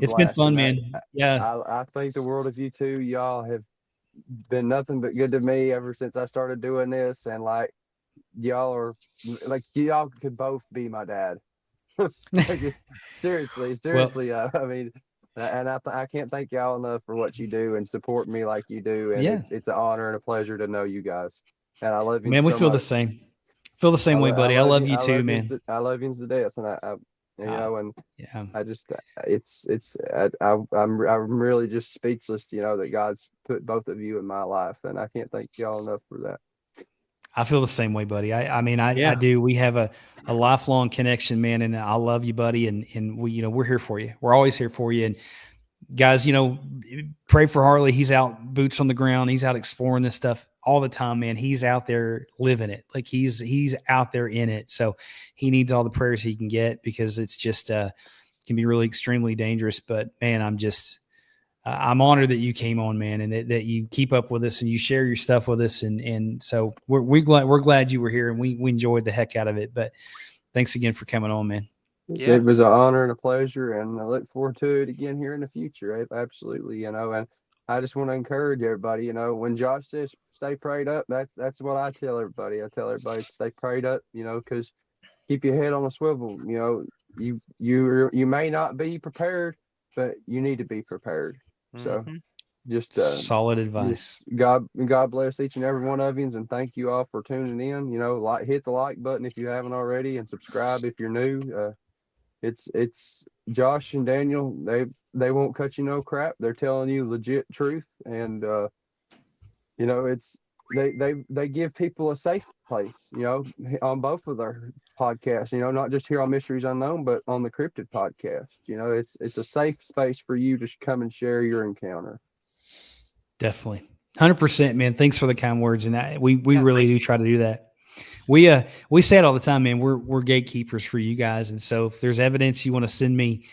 It's been fun, man. Yeah. I think the world of you two. Y'all have been nothing but good to me ever since I started doing this. And like, y'all could both be my dad. seriously. Well, I mean, and I can't thank y'all enough for what you do and support me like you do. And it's an honor and a pleasure to know you guys. And I love you. Man, we feel much. the same. Feel the same way, buddy. I love you too, man. I love you to death, and I'm really just speechless. You know that God's put both of you in my life, and I can't thank y'all enough for that. I feel the same way, buddy. I do. We have a lifelong connection, man, and I love you, buddy. And we, we're here for you. We're always here for you. And guys, pray for Harley. He's out boots on the ground. He's out exploring this stuff all the time, man. He's out there living it. Like he's out there in it. So he needs all the prayers he can get, because it's just can be really extremely dangerous. But man, I'm honored that you came on, man, and that you keep up with us and you share your stuff with us. And so we're glad you were here, and we enjoyed the heck out of it. But thanks again for coming on, man. Yeah. It was an honor and a pleasure, and I look forward to it again here in the future. Absolutely. And I just want to encourage everybody, when Josh says stay prayed up, that's what I tell everybody. I tell everybody to stay prayed up, because keep your head on a swivel. You may not be prepared, but you need to be prepared. So just solid advice. God bless each and every one of you, and thank you all for tuning in. Hit the like button if you haven't already, and subscribe if you're new. It's Josh and Daniel. They won't cut you no crap. They're telling you legit truth, and it's they give people a safe place. On both of their podcasts. Not just here on Mysteries Unknown, but on the Cryptid podcast. It's a safe space for you to come and share your encounter. Definitely, 100%, man. Thanks for the kind words, and we really do try to do that. We say it all the time, man. We're gatekeepers for you guys, and so if there's evidence you want to send me,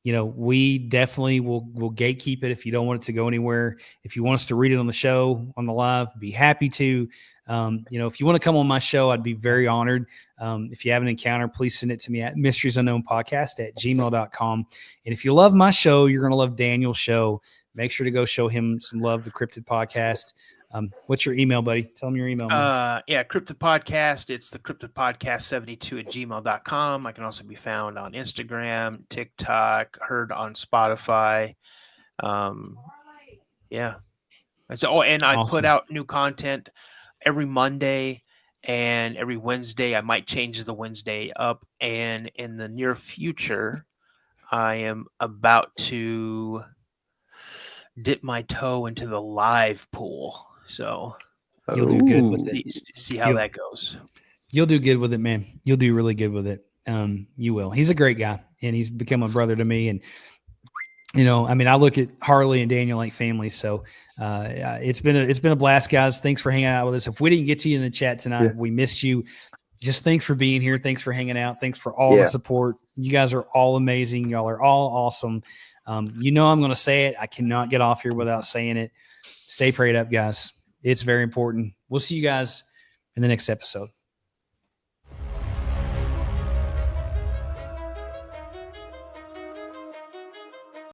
we definitely will gatekeep it if you don't want it to go anywhere. If you want us to read it on the show, on the live, be happy to. If you want to come on my show, I'd be very honored. If you have an encounter, please send it to me at mysteriesunknownpodcast@gmail.com. And if you love my show, you're going to love Daniel's show. Make sure to go show him some love, the Cryptid Podcast. What's your email, buddy? Tell him your email. Cryptid Podcast. It's the Cryptid Podcast 72@gmail.com. I can also be found on Instagram, TikTok, heard on Spotify. So, and I put out new content every Monday and every Wednesday. I might change the Wednesday up, and in the near future, I am about to dip my toe into the live pool. So You'll do good with it. see how that goes. You'll do good with it, man. You'll do really good with it. You will. He's a great guy, and he's become a brother to me. And I mean, I look at Harley and Daniel like family. So it's been a blast, guys. Thanks for hanging out with us. If we didn't get to you in the chat tonight, we missed you. Just thanks for being here. Thanks for hanging out. Thanks for all the support. You guys are all amazing. Y'all are all awesome. I'm going to say it. I cannot get off here without saying it. Stay prayed up, guys. It's very important. We'll see you guys in the next episode.